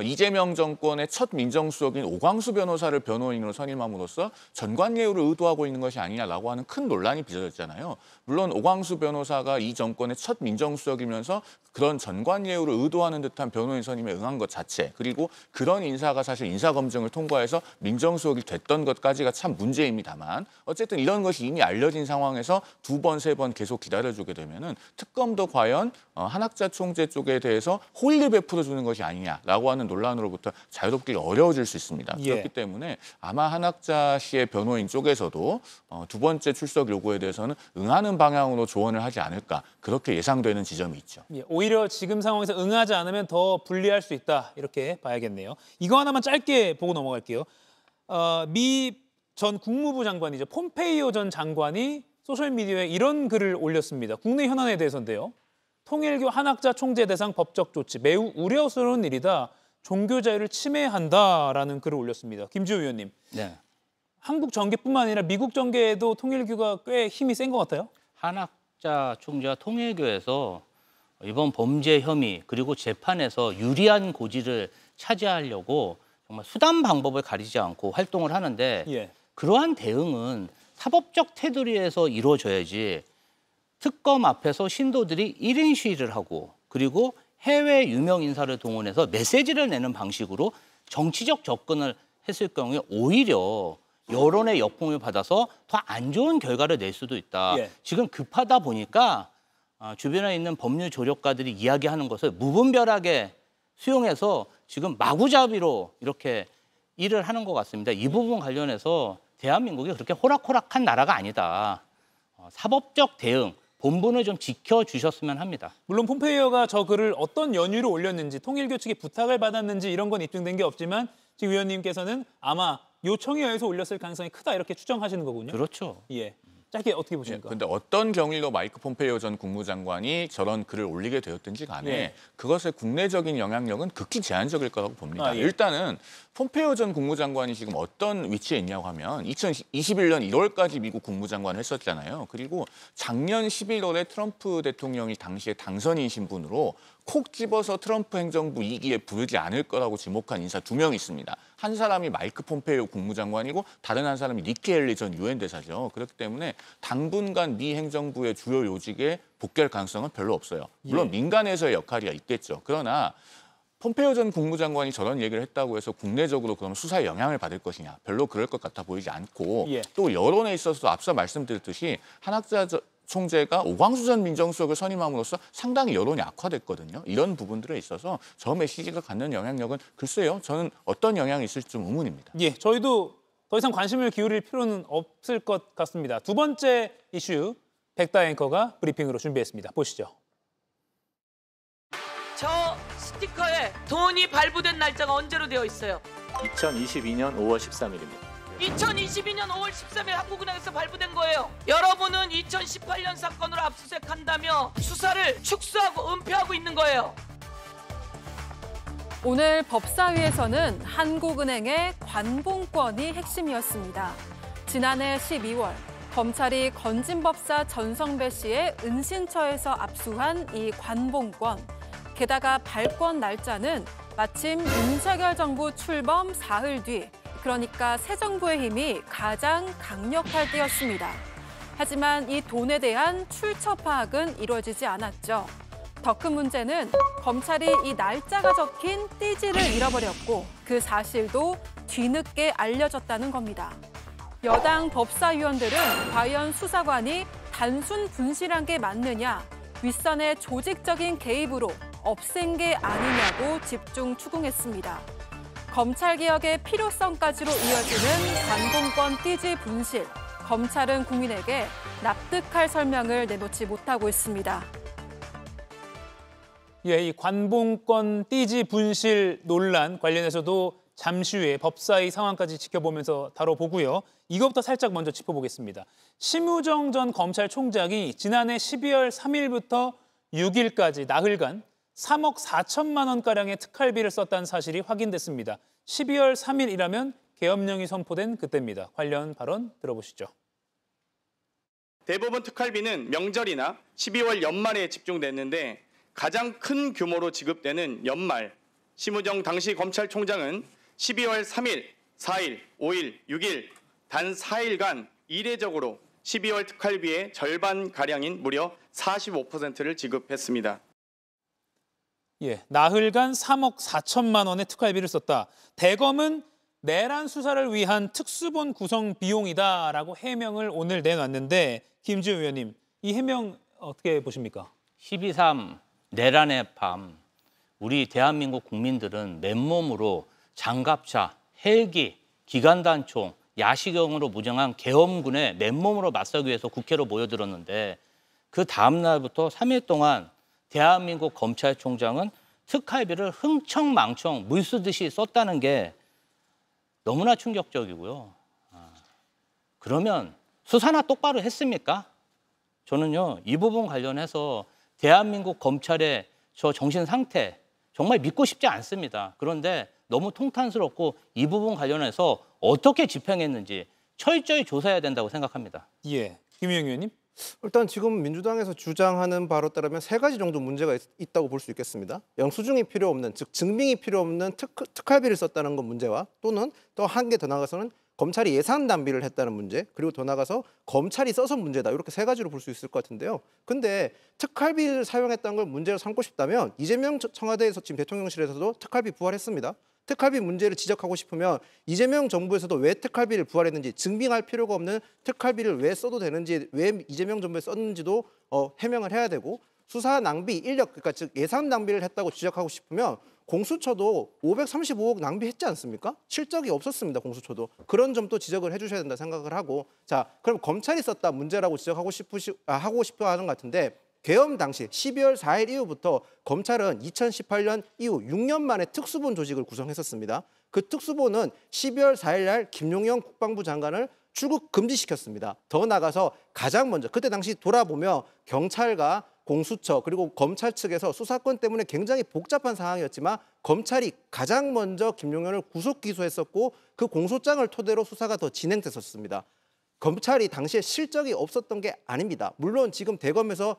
이재명 정권의 첫 민정수석인 오광수 변호사를 변호인으로 선임함으로써 전관예우를 의도하고 있는 것이 아니냐라고 하는 큰 논란이 빚어졌잖아요. 물론 오광수 변호사가 이 정권의 첫 민정수석이면서 그런 전관예우를 의도하는 듯한 변호인 선임에 응한 것 자체, 그리고 그런 인사가 사실 인사검증을 통과해서 민정수석이 됐던 것까지가 참 문제입니다만, 어쨌든 이런 것이 이미 알려진 상황에서 두 번, 세 번 계속 기다려주게 되면은 특검도 과연 한학자 총재 쪽에 대해서 호의를 베풀어주는 것이 아니냐라고 하는 논란으로부터 자유롭기가 어려워질 수 있습니다. 예. 그렇기 때문에 아마 한학자 씨의 변호인 쪽에서도 두 번째 출석 요구에 대해서는 응하는 방향으로 조언을 하지 않을까, 그렇게 예상되는 지점이 있죠. 예, 오히려 지금 상황에서 응하지 않으면 더 불리할 수 있다, 이렇게 봐야겠네요. 이거 하나만 짧게 보고 넘어갈게요. 미 전 국무부 장관이죠. 폼페이오 전 장관이 소셜미디어에 이런 글을 올렸습니다. 국내 현안에 대해서인데요. 통일교 한학자 총재 대상 법적 조치 매우 우려스러운 일이다. 종교 자유를 침해한다라는 글을 올렸습니다. 김주호 의원님. 네. 한국 정계뿐만 아니라 미국 정계에도 통일교가 꽤 힘이 센 것 같아요. 한학자 총재와 통일교에서 이번 범죄 혐의 그리고 재판에서 유리한 고지를 차지하려고 정말 수단 방법을 가리지 않고 활동을 하는데 예. 그러한 대응은 사법적 테두리에서 이루어져야지 특검 앞에서 신도들이 1인 시위를 하고 그리고 해외 유명 인사를 동원해서 메시지를 내는 방식으로 정치적 접근을 했을 경우에 오히려 여론의 역풍을 받아서 더 안 좋은 결과를 낼 수도 있다. 예. 지금 급하다 보니까 주변에 있는 법률 조력가들이 이야기하는 것을 무분별하게 수용해서 지금 마구잡이로 이렇게 일을 하는 것 같습니다. 이 부분 관련해서 대한민국이 그렇게 호락호락한 나라가 아니다. 사법적 대응, 본분을 좀 지켜주셨으면 합니다. 물론 폼페이오가 저 글을 어떤 연유로 올렸는지, 통일교 측의 부탁을 받았는지 이런 건 입증된 게 없지만 지금 위원님께서는 아마 요청에 의해서 올렸을 가능성이 크다, 이렇게 추정하시는 거군요. 그렇죠. 예. 짧게 어떻게 보십니까? 그런데 어떤 경위로 마이크 폼페이오 전 국무장관이 저런 글을 올리게 되었든지 간에 네. 그것의 국내적인 영향력은 극히 제한적일 거라고 봅니다. 예. 일단은 폼페이오 전 국무장관이 지금 어떤 위치에 있냐고 하면 2021년 1월까지 미국 국무장관을 했었잖아요. 그리고 작년 11월에 트럼프 대통령이 당시에 당선인 신분으로 콕 집어서 트럼프 행정부 2기에 부르지 않을 거라고 지목한 인사 2명이 있습니다. 한 사람이 마이크 폼페이오 국무장관이고 다른 한 사람이 니키 헬리 전 유엔 대사죠. 그렇기 때문에 당분간 미 행정부의 주요 요직에 복귀할 가능성은 별로 없어요. 물론 민간에서의 역할이 있겠죠. 그러나 폼페이오 전 국무장관이 저런 얘기를 했다고 해서 국내적으로 그럼 수사에 영향을 받을 것이냐, 별로 그럴 것 같아 보이지 않고 예. 또 여론에 있어서도 앞서 말씀드렸듯이 한학자 총재가 오광수 전 민정수석을 선임함으로써 상당히 여론이 악화됐거든요. 이런 부분들에 있어서 저 메시지가 갖는 영향력은 글쎄요, 저는 어떤 영향이 있을지 좀 의문입니다. 예, 저희도 더 이상 관심을 기울일 필요는 없을 것 같습니다. 두 번째 이슈, 백다 앵커가 브리핑으로 준비했습니다. 보시죠. 저 스티커에 돈이 발부된 날짜가 언제로 되어 있어요? 2022년 5월 13일입니다. 2022년 5월 13일 한국은행에서 발부된 거예요. 여러분은 2018년 사건으로 압수수색한다며 수사를 축소하고 은폐하고 있는 거예요. 오늘 법사위에서는 한국은행의 관봉권이 핵심이었습니다. 지난해 12월 검찰이 건진법사 전성배 씨의 은신처에서 압수한 이 관봉권. 게다가 발권 날짜는 마침 윤석열 정부 출범 사흘 뒤, 그러니까 새 정부의 힘이 가장 강력할 때였습니다. 하지만 이 돈에 대한 출처 파악은 이루어지지 않았죠. 더 큰 문제는 검찰이 이 날짜가 적힌 띠지를 잃어버렸고 그 사실도 뒤늦게 알려졌다는 겁니다. 여당 법사위원들은 과연 수사관이 단순 분실한 게 맞느냐, 윗선의 조직적인 개입으로 없앤 게 아니냐고 집중 추궁했습니다. 검찰개혁의 필요성까지로 이어지는 관공권 띠지 분실. 검찰은 국민에게 납득할 설명을 내놓지 못하고 있습니다. 예, 이 관봉권 띠지 분실 논란 관련해서도 잠시 후에 법사위 상황까지 지켜보면서 다뤄보고요. 이것부터 살짝 먼저 짚어보겠습니다. 심우정 전 검찰총장이 지난해 12월 3일부터 6일까지 나흘간 3억 4천만 원가량의 특활비를 썼다는 사실이 확인됐습니다. 12월 3일이라면 계엄령이 선포된 그때입니다. 관련 발언 들어보시죠. 대법원 특활비는 명절이나 12월 연말에 집중됐는데 가장 큰 규모로 지급되는 연말, 심우정 당시 검찰총장은 12월 3일, 4일, 5일, 6일 단 4일간 이례적으로 12월 특활비의 절반가량인 무려 45%를 지급했습니다. 예, 나흘간 3억 4천만 원의 특활비를 썼다. 대검은 내란 수사를 위한 특수본 구성 비용이다라고 해명을 오늘 내놨는데 김지우 의원님, 이 해명 어떻게 보십니까? 12.3 내란의 밤, 우리 대한민국 국민들은 맨몸으로 장갑차, 헬기, 기관단총, 야시경으로 무장한 계엄군에 맨몸으로 맞서기 위해서 국회로 모여들었는데 그 다음 날부터 3일 동안 대한민국 검찰총장은 특활비를 흥청망청 물 쓰듯이 썼다는 게 너무나 충격적이고요. 그러면 수사나 똑바로 했습니까? 저는요, 이 부분 관련해서 대한민국 검찰의 저 정신 상태 정말 믿고 싶지 않습니다. 그런데 너무 통탄스럽고 이 부분 관련해서 어떻게 집행했는지 철저히 조사해야 된다고 생각합니다. 예, 김희영 의원님. 일단 지금 민주당에서 주장하는 바로 따르면 3가지 정도 문제가 있다고 볼 수 있겠습니다. 영수증이 필요 없는, 즉 증빙이 필요 없는 특활비를 썼다는 건 문제와 또는 또 한 개 더 나가서는 검찰이 예산 낭비를 했다는 문제, 그리고 더 나가서 검찰이 써서 문제다. 이렇게 3가지로 볼 수 있을 것 같은데요. 근데 특활비를 사용했다는 걸 문제로 삼고 싶다면 이재명 청와대에서 지금 대통령실에서도 특활비 부활했습니다. 특활비 문제를 지적하고 싶으면 이재명 정부에서도 왜 특활비를 부활했는지, 증빙할 필요가 없는 특활비를 왜 써도 되는지, 왜 이재명 정부에 썼는지도 해명을 해야 되고, 수사 낭비, 인력, 그러니까 즉 예산 낭비를 했다고 지적하고 싶으면 공수처도 535억 낭비했지 않습니까? 실적이 없었습니다, 공수처도. 그런 점도 지적을 해주셔야 된다 생각을 하고, 자, 그럼 검찰이 썼다 문제라고 지적하고 하고 싶어 하는 것 같은데, 계엄 당시 12월 4일 이후부터 검찰은 2018년 이후 6년 만에 특수본 조직을 구성했었습니다. 그 특수본은 12월 4일 날 김용현 국방부 장관을 출국 금지시켰습니다. 더 나가서 가장 먼저 그때 당시 돌아보면 경찰과 공수처 그리고 검찰 측에서 수사권 때문에 굉장히 복잡한 상황이었지만 검찰이 가장 먼저 김용현을 구속 기소했었고 그 공소장을 토대로 수사가 더 진행됐었습니다. 검찰이 당시에 실적이 없었던 게 아닙니다. 물론 지금 대검에서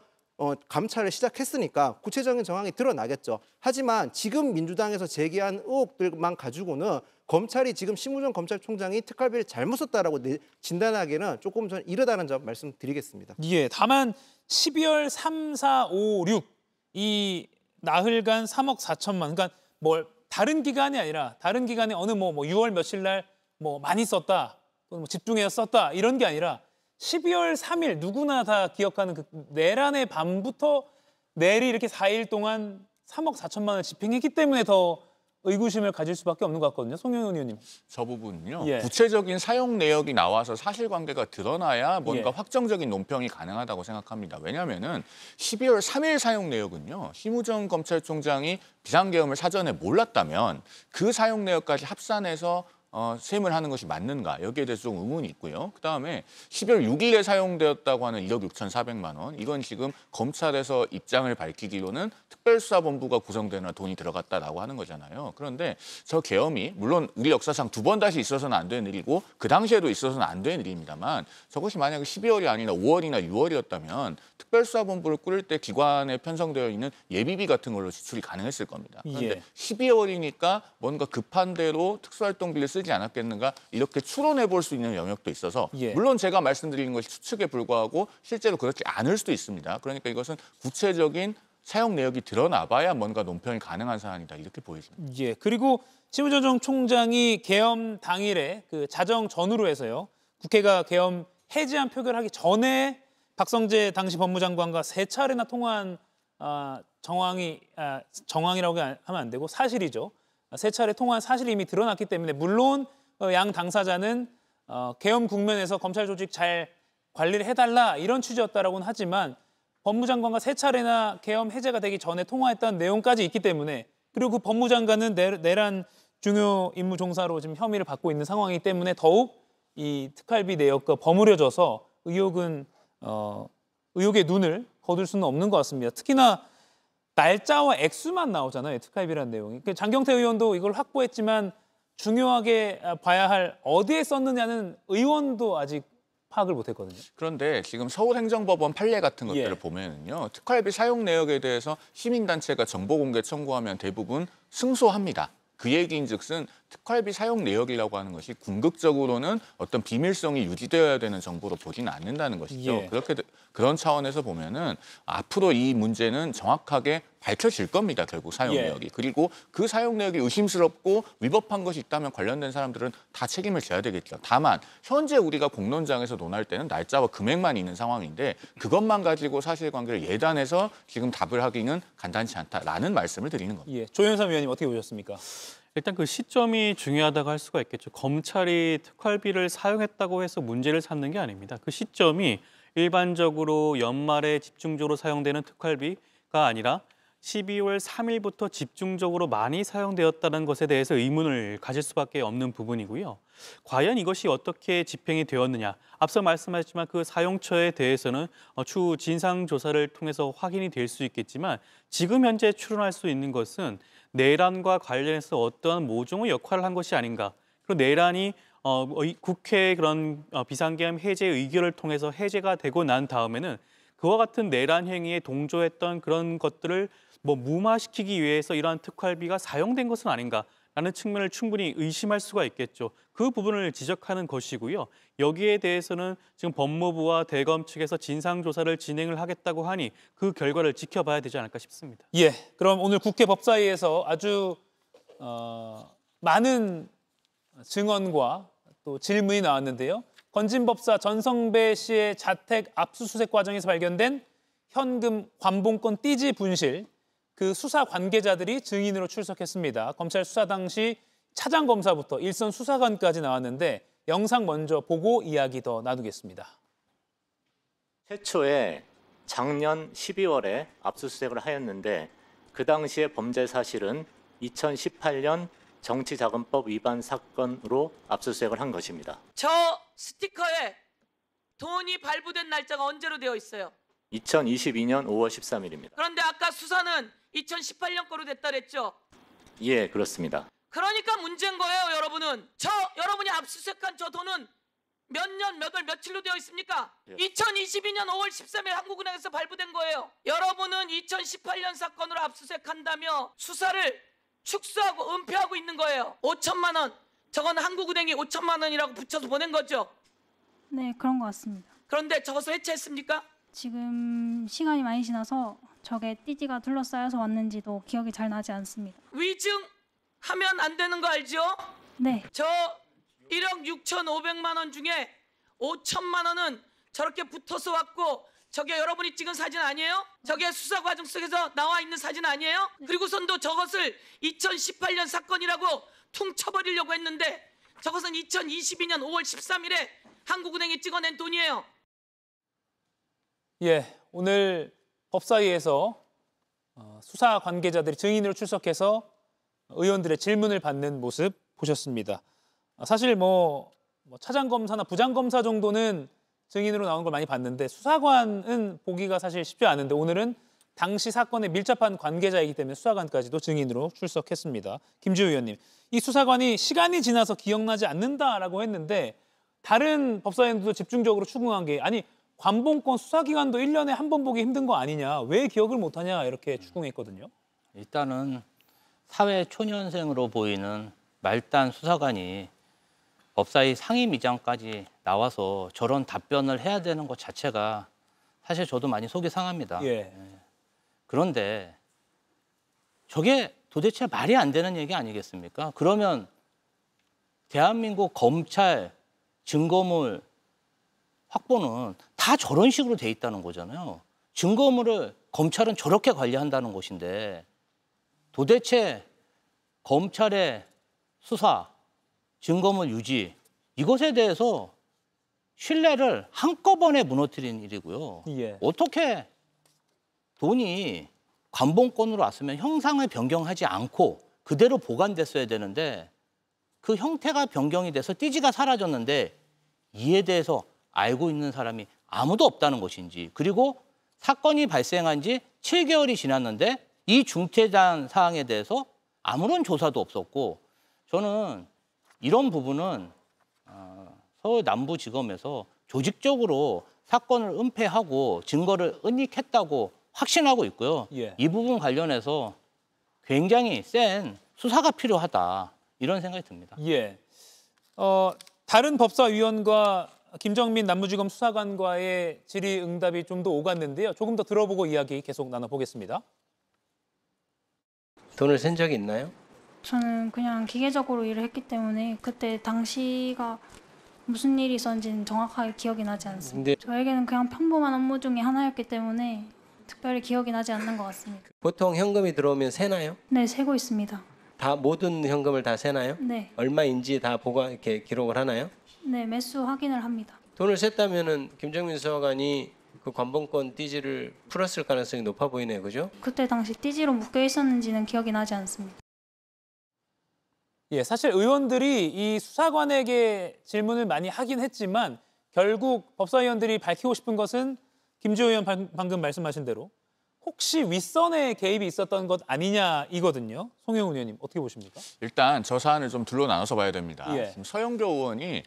감찰을 시작했으니까 구체적인 정황이 드러나겠죠. 하지만 지금 민주당에서 제기한 의혹들만 가지고는 검찰이 지금 심우정 검찰총장이 특활비를 잘못 썼다라고 진단하기에는 조금 전 이르다는 점 말씀드리겠습니다. 예, 다만 12월 3, 4, 5, 6 이 나흘간 3억 4천만, 그러니까 뭘 다른 기간이 아니라 다른 기간에 어느 뭐 6월 며칠 날 뭐 많이 썼다, 또는 뭐 집중해서 썼다 이런 게 아니라 12월 3일 누구나 다 기억하는 그 내란의 밤부터 내리 이렇게 4일 동안 3억 4천만 원을 집행했기 때문에 더 의구심을 가질 수밖에 없는 것 같거든요. 송영은 의원님. 저 부분은요. 예. 구체적인 사용 내역이 나와서 사실관계가 드러나야 뭔가 예. 확정적인 논평이 가능하다고 생각합니다. 왜냐하면은 12월 3일 사용 내역은요. 심우정 검찰총장이 비상계엄을 사전에 몰랐다면 그 사용 내역까지 합산해서 세임을 하는 것이 맞는가 여기에 대해서 좀 의문이 있고요. 그다음에 12월 6일에 사용되었다고 하는 1억 6,400만 원. 이건 지금 검찰에서 입장을 밝히기로는 특별수사본부가 구성되는 돈이 들어갔다라고 하는 거잖아요. 그런데 저 계엄이 물론 우리 역사상 2번 다시 있어서는 안 되는 일이고 그 당시에도 있어서는 안 되는 일입니다만 저것이 만약에 12월이 아니라 5월이나 6월이었다면 특별수사본부를 꾸릴 때 기관에 편성되어 있는 예비비 같은 걸로 지출이 가능했을 겁니다. 그런데 예. 12월이니까 뭔가 급한 대로 특수활동비를 쓰지 않았겠는가 이렇게 추론해 볼 수 있는 영역도 있어서 예. 물론 제가 말씀드리는 것이 추측에 불과하고 실제로 그렇지 않을 수도 있습니다. 그러니까 이것은 구체적인 사용 내역이 드러나봐야 뭔가 논평이 가능한 사안이다 이렇게 보여집니다. 예, 그리고 심우정 총장이 계엄 당일에 그 자정 전후로 해서요. 국회가 계엄 해제안 표결하기 전에 박성재 당시 법무장관과 3차례나 통화한 정황이라고 하면 안 되고 사실이죠. 3차례 통화한 사실이 이미 드러났기 때문에 물론 양 당사자는 계엄 국면에서 검찰 조직 잘 관리를 해달라 이런 취지였다라고는 하지만 법무장관과 3차례나 계엄 해제가 되기 전에 통화했던 내용까지 있기 때문에 그리고 그 법무장관은 내란 중요 임무 종사로 지금 혐의를 받고 있는 상황이기 때문에 더욱 이 특활비 내역과 버무려져서 의혹의 눈을 거둘 수는 없는 것 같습니다. 특히나 날짜와 액수만 나오잖아요. 특활비라는 내용이. 장경태 의원도 이걸 확보했지만 중요하게 봐야 할 어디에 썼느냐는 의원도 아직 파악을 못했거든요. 그런데 지금 서울행정법원 판례 같은 것들을 예. 보면은요, 특활비 사용 내역에 대해서 시민단체가 정보 공개 청구하면 대부분 승소합니다. 그 얘기인즉슨 특활비 사용 내역이라고 하는 것이 궁극적으로는 어떤 비밀성이 유지되어야 되는 정보로 보지는 않는다는 것이죠. 예. 그런 차원에서 보면은 앞으로 이 문제는 정확하게 밝혀질 겁니다. 결국 사용 예. 내역이. 그리고 그 사용 내역이 의심스럽고 위법한 것이 있다면 관련된 사람들은 다 책임을 져야 되겠죠. 다만 현재 우리가 공론장에서 논할 때는 날짜와 금액만 있는 상황인데 그것만 가지고 사실관계를 예단해서 지금 답을 하기는 간단치 않다라는 말씀을 드리는 겁니다. 예. 조현삼 위원님 어떻게 보셨습니까? 일단 그 시점이 중요하다고 할 수가 있겠죠. 검찰이 특활비를 사용했다고 해서 문제를 삼는 게 아닙니다. 그 시점이 일반적으로 연말에 집중적으로 사용되는 특활비가 아니라 12월 3일부터 집중적으로 많이 사용되었다는 것에 대해서 의문을 가질 수밖에 없는 부분이고요. 과연 이것이 어떻게 집행이 되었느냐. 앞서 말씀하셨지만 그 사용처에 대해서는 추후 진상조사를 통해서 확인이 될 수 있겠지만 지금 현재 추론할 수 있는 것은 내란과 관련해서 어떠한 모종의 역할을 한 것이 아닌가. 그리고 내란이 국회 그런 비상계엄 해제 의결을 통해서 해제가 되고 난 다음에는 그와 같은 내란 행위에 동조했던 그런 것들을 무마시키기 위해서 이러한 특활비가 사용된 것은 아닌가라는 측면을 충분히 의심할 수가 있겠죠. 그 부분을 지적하는 것이고요. 여기에 대해서는 지금 법무부와 대검 측에서 진상조사를 진행을 하겠다고 하니 그 결과를 지켜봐야 되지 않을까 싶습니다. 예, 그럼 오늘 국회 법사위에서 아주 많은 증언과 또 질문이 나왔는데요. 건진 법사 전성배 씨의 자택 압수수색 과정에서 발견된 현금 관봉권 띠지 분실, 그 수사 관계자들이 증인으로 출석했습니다. 검찰 수사 당시 차장검사부터 일선 수사관까지 나왔는데 영상 먼저 보고 이야기 더 나누겠습니다. 최초에 작년 12월에 압수수색을 하였는데 그 당시의 범죄 사실은 2018년 정치자금법 위반 사건으로 압수수색을 한 것입니다. 저 스티커에 돈이 발부된 날짜가 언제로 되어 있어요? 2022년 5월 13일입니다. 그런데 아까 수사는 2018년 거로 됐다 그랬죠? 예, 그렇습니다. 그러니까 문제인 거예요, 여러분은. 여러분이 압수수색한 저 돈은 몇 년, 몇 월, 며칠로 되어 있습니까? 예. 2022년 5월 13일 한국은행에서 발부된 거예요. 여러분은 2018년 사건으로 압수수색한다며 수사를 축소하고 은폐하고 있는 거예요. 5천만 원. 저건 한국은행이 5천만 원이라고 붙여서 보낸 거죠? 네, 그런 것 같습니다. 그런데 저것을 해체했습니까? 지금 시간이 많이 지나서 저게 띠지가 둘러싸여서 왔는지도 기억이 잘 나지 않습니다. 위증하면 안 되는 거 알죠? 네, 저 1억 6,500만 원 중에 5천만 원은 저렇게 붙어서 왔고 저게 여러분이 찍은 사진 아니에요? 저게 수사 과정 속에서 나와 있는 사진 아니에요? 그리고선도 저것을 2018년 사건이라고 퉁쳐버리려고 했는데 저것은 2022년 5월 13일에 한국은행이 찍어낸 돈이에요. 예, 오늘 법사위에서 수사 관계자들이 증인으로 출석해서 의원들의 질문을 받는 모습 보셨습니다. 사실 차장검사나 부장검사 정도는 증인으로 나오는 걸 많이 봤는데 수사관은 보기가 사실 쉽지 않은데 오늘은 당시 사건에 밀접한 관계자이기 때문에 수사관까지도 증인으로 출석했습니다. 김지우 의원님, 이 수사관이 시간이 지나서 기억나지 않는다라고 했는데 다른 법사위원들도 집중적으로 추궁한 게 아니 관봉권 수사기관도 1년에 한 번 보기 힘든 거 아니냐, 왜 기억을 못하냐 이렇게 추궁했거든요. 일단은 사회 초년생으로 보이는 말단 수사관이 법사위 상임위장까지 나와서 저런 답변을 해야 되는 것 자체가 사실 저도 많이 속이 상합니다. 예. 그런데 저게 도대체 말이 안 되는 얘기 아니겠습니까? 그러면 대한민국 검찰 증거물 확보는 다 저런 식으로 돼 있다는 거잖아요. 증거물을 검찰은 저렇게 관리한다는 것인데 도대체 검찰의 수사, 증거물 유지 이것에 대해서 신뢰를 한꺼번에 무너뜨린 일이고요. 예. 어떻게 돈이 관봉권으로 왔으면 형상을 변경하지 않고 그대로 보관됐어야 되는데 그 형태가 변경이 돼서 띠지가 사라졌는데 이에 대해서 알고 있는 사람이 아무도 없다는 것인지, 그리고 사건이 발생한 지 7개월이 지났는데 이 중대한 사항에 대해서 아무런 조사도 없었고, 저는 이런 부분은 서울 남부지검에서 조직적으로 사건을 은폐하고 증거를 은닉했다고 확신하고 있고요. 예. 이 부분 관련해서 굉장히 센 수사가 필요하다 이런 생각이 듭니다. 예. 다른 법사위원과 김정민 남부지검 수사관과의 질의응답이 좀 더 오갔는데요. 조금 더 들어보고 이야기 계속 나눠보겠습니다. 돈을 센 적이 있나요? 저는 그냥 기계적으로 일을 했기 때문에 그때 당시가 무슨 일이 있었는지는 정확하게 기억이 나지 않습니다. 근데 저에게는 그냥 평범한 업무 중에 하나였기 때문에 특별히 기억이 나지 않는 것 같습니다. 보통 현금이 들어오면 세나요? 네, 세고 있습니다. 다 모든 현금을 다 세나요? 네, 얼마인지 다 보관 이렇게 기록을 하나요? 네, 매수 확인을 합니다. 돈을 셌다면은 김정민 수사관이 그 관본권 띠지를 풀었을 가능성이 높아 보이네요, 그죠? 그때 당시 띠지로 묶여 있었는지는 기억이 나지 않습니다. 예, 사실 의원들이 이 수사관에게 질문을 많이 하긴 했지만 결국 법사위원들이 밝히고 싶은 것은 김주호 의원 방금 말씀하신 대로 혹시 윗선에 개입이 있었던 것 아니냐 이거든요. 송영훈 의원님 어떻게 보십니까? 일단 저 사안을 좀 둘로 나눠서 봐야 됩니다. 예. 지금 서영교 의원이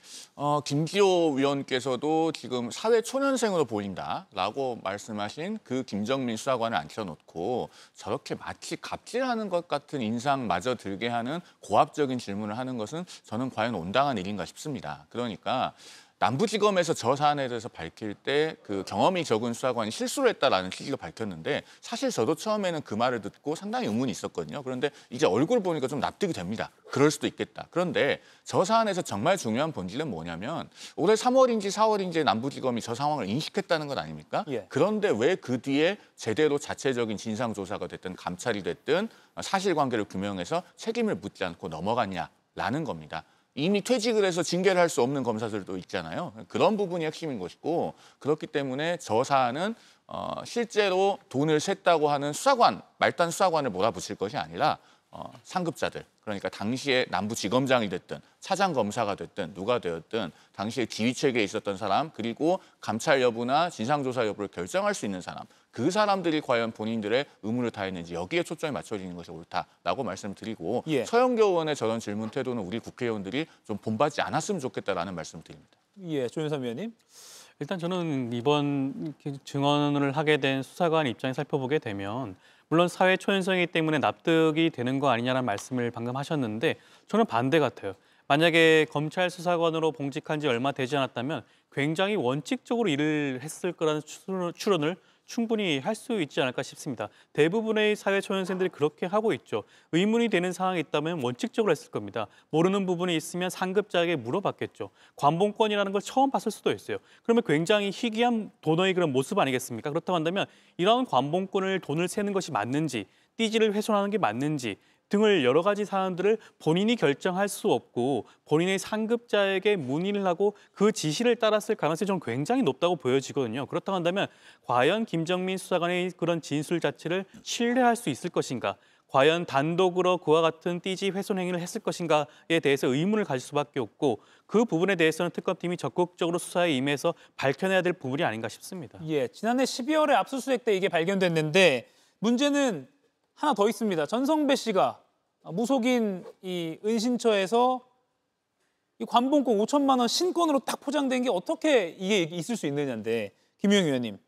김기호 위원께서도 지금 사회 초년생으로 보인다라고 말씀하신 그 김정민 수사관을 앉혀놓고 저렇게 마치 갑질하는 것 같은 인상마저 들게 하는 고압적인 질문을 하는 것은 저는 과연 온당한 일인가 싶습니다. 그러니까 남부지검에서 저 사안에 대해서 밝힐 때 그 경험이 적은 수사관이 실수를 했다라는 취지가 밝혔는데 사실 저도 처음에는 그 말을 듣고 상당히 의문이 있었거든요. 그런데 이제 얼굴 보니까 좀 납득이 됩니다. 그럴 수도 있겠다. 그런데 저 사안에서 정말 중요한 본질은 뭐냐면 올해 3월인지 4월인지 남부지검이 저 상황을 인식했다는 것 아닙니까? 예. 그런데 왜 그 뒤에 제대로 자체적인 진상조사가 됐든 감찰이 됐든 사실관계를 규명해서 책임을 묻지 않고 넘어갔냐라는 겁니다. 이미 퇴직을 해서 징계를 할 수 없는 검사들도 있잖아요. 그런 부분이 핵심인 것이고 그렇기 때문에 저 사안은 실제로 돈을 샜다고 하는 수사관, 말단 수사관을 몰아붙일 것이 아니라 상급자들, 그러니까 당시에 남부지검장이 됐든 차장검사가 됐든 누가 되었든 당시에 지휘체계에 있었던 사람 그리고 감찰 여부나 진상조사 여부를 결정할 수 있는 사람 그 사람들이 과연 본인들의 의무를 다했는지 여기에 초점이 맞춰지는 것이 옳다라고 말씀드리고 예. 서영교 의원의 저런 질문 태도는 우리 국회의원들이 좀 본받지 않았으면 좋겠다라는 말씀드립니다. 예, 조윤삼 의원님. 일단 저는 이번 증언을 하게 된 수사관 입장에 살펴보게 되면 물론 사회 초연성이기 때문에 납득이 되는 거 아니냐는 말씀을 방금 하셨는데 저는 반대 같아요. 만약에 검찰 수사관으로 봉직한 지 얼마 되지 않았다면 굉장히 원칙적으로 일을 했을 거라는 추론을 충분히 할 수 있지 않을까 싶습니다. 대부분의 사회 초년생들이 그렇게 하고 있죠. 의문이 되는 상황이 있다면 원칙적으로 했을 겁니다. 모르는 부분이 있으면 상급자에게 물어봤겠죠. 관본권이라는 걸 처음 봤을 수도 있어요. 그러면 굉장히 희귀한 도너의 그런 모습 아니겠습니까? 그렇다고 한다면 이런 관본권을 돈을 세는 것이 맞는지, 띠지를 훼손하는 게 맞는지 등을 여러 가지 사안들을 본인이 결정할 수 없고 본인의 상급자에게 문의를 하고 그 지시를 따랐을 가능성이 좀 굉장히 높다고 보여지거든요. 그렇다고 한다면 과연 김정민 수사관의 그런 진술 자체를 신뢰할 수 있을 것인가? 과연 단독으로 그와 같은 띠지 훼손 행위를 했을 것인가에 대해서 의문을 가질 수밖에 없고 그 부분에 대해서는 특검팀이 적극적으로 수사에 임해서 밝혀내야 될 부분이 아닌가 싶습니다. 예, 지난해 12월에 압수수색 때 이게 발견됐는데 문제는 하나 더 있습니다. 전성배 씨가 무속인 이 은신처에서 이 관본권 5천만 원 신권으로 딱 포장된 게 어떻게 이게 있을 수 있느냐인데 김용희 의원님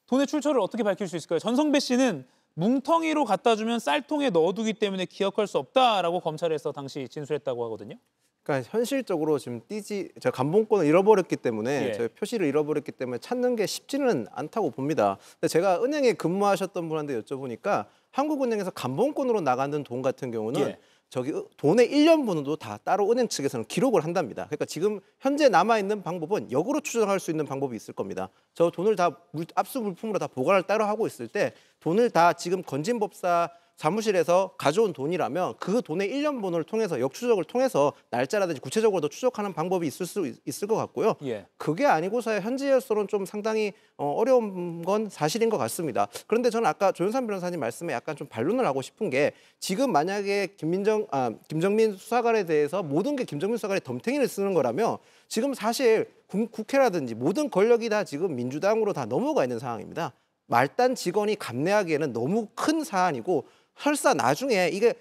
돈의 출처를 어떻게 밝힐 수 있을까요? 전성배 씨는 뭉텅이로 갖다 주면 쌀통에 넣어두기 때문에 기억할 수 없다라고 검찰에서 당시 진술했다고 하거든요. 그러니까 현실적으로 지금 저 관본권을 잃어버렸기 때문에 예. 저 표시를 잃어버렸기 때문에 찾는 게 쉽지는 않다고 봅니다. 근데 제가 은행에 근무하셨던 분한테 여쭤보니까 한국은행에서 관본권으로 나가는 돈 같은 경우는 예. 저기 돈의 1년 번호도 다 따로 은행 측에서는 기록을 한답니다. 그러니까 지금 현재 남아 있는 방법은 역으로 추정할 수 있는 방법이 있을 겁니다. 저 돈을 다 압수 물품으로 다 보관을 따로 하고 있을 때 돈을 다 지금 건진법사 사무실에서 가져온 돈이라면 그 돈의 1년 번호를 통해서 역추적을 통해서 날짜라든지 구체적으로 더 추적하는 방법이 있을 것 같고요. 예. 그게 아니고서야 현재로서는 좀 상당히 어려운 건 사실인 것 같습니다. 그런데 저는 아까 조윤삼 변호사님 말씀에 약간 좀 반론을 하고 싶은 게 지금 만약에 김정민 수사관에 대해서 모든 게 김정민 수사관이 덤탱이를 쓰는 거라면 지금 사실 국회라든지 모든 권력이 다 지금 민주당으로 다 넘어가 있는 상황입니다. 말단 직원이 감내하기에는 너무 큰 사안이고 설사 나중에 이게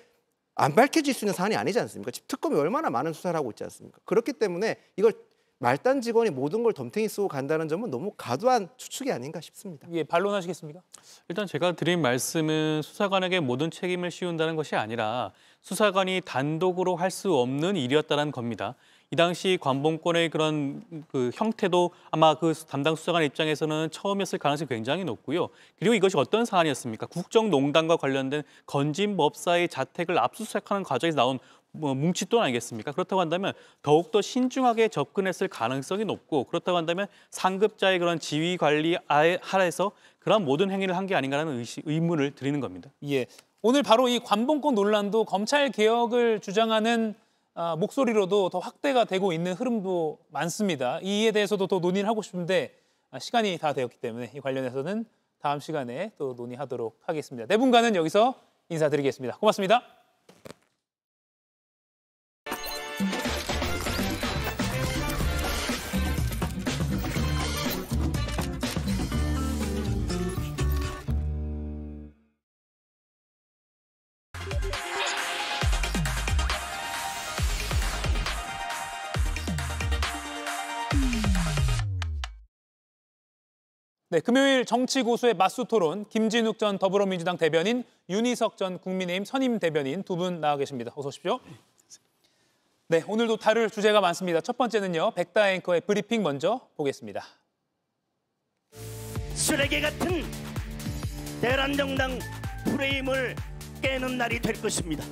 안 밝혀질 수 있는 사안이 아니지 않습니까? 지금 특검이 얼마나 많은 수사를 하고 있지 않습니까? 그렇기 때문에 이걸 말단 직원이 모든 걸 덤탱이 쓰고 간다는 점은 너무 과도한 추측이 아닌가 싶습니다. 예, 반론하시겠습니까? 일단 제가 드린 말씀은 수사관에게 모든 책임을 씌운다는 것이 아니라 수사관이 단독으로 할 수 없는 일이었다는 겁니다. 이 당시 관봉권의 그런 그 형태도 아마 그 담당 수사관 입장에서는 처음이었을 가능성이 굉장히 높고요. 그리고 이것이 어떤 사안이었습니까? 국정농단과 관련된 건진 법사의 자택을 압수수색하는 과정에서 나온 뭉칫돈 아니겠습니까? 그렇다고 한다면 더욱더 신중하게 접근했을 가능성이 높고, 그렇다고 한다면 상급자의 그런 지휘 관리 하에서 그런 모든 행위를 한 게 아닌가라는 의문을 드리는 겁니다. 예, 오늘 바로 이 관봉권 논란도 검찰 개혁을 주장하는 목소리로도 더 확대가 되고 있는 흐름도 많습니다. 이에 대해서도 더 논의를 하고 싶은데 시간이 다 되었기 때문에 이 관련해서는 다음 시간에 또 논의하도록 하겠습니다. 네 분과는 여기서 인사드리겠습니다. 고맙습니다. 네, 금요일 정치 고수의 맞수 토론, 김진욱 전 더불어민주당 대변인, 윤희석 전 국민의힘 선임 대변인 두 분 나와 계십니다. 어서 오십시오. 네, 오늘도 다룰 주제가 많습니다. 첫 번째는요, 백다 앵커의 브리핑 먼저 보겠습니다. 쓰레기 같은 대란정당 프레임을 깨는 날이 될 것입니다.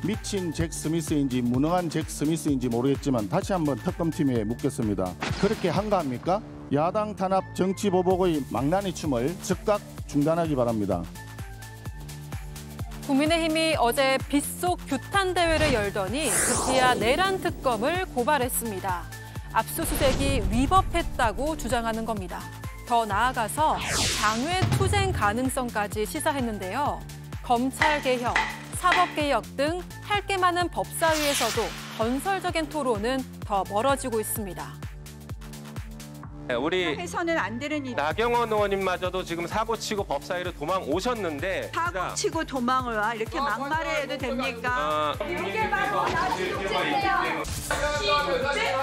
미친 잭 스미스인지 무능한 잭 스미스인지 모르겠지만 다시 한번 특검팀에 묻겠습니다. 그렇게 한가합니까? 야당 탄압 정치 보복의 망나니 춤을 즉각 중단하기 바랍니다. 국민의힘이 어제 빗속 규탄 대회를 열더니 급기야 내란 특검을 고발했습니다. 압수수색이 위법했다고 주장하는 겁니다. 더 나아가서 장외 투쟁 가능성까지 시사했는데요. 검찰 개혁, 사법 개혁 등 할 게 많은 법사위에서도 건설적인 토론은 더 멀어지고 있습니다. 우리 해서는 안 되는 일. 나경원 의원님마저도 지금 사고치고 법사위로 도망 오셨는데 사고치고 도망을 와 이렇게 막말해도 됩니까? 이렇게 말고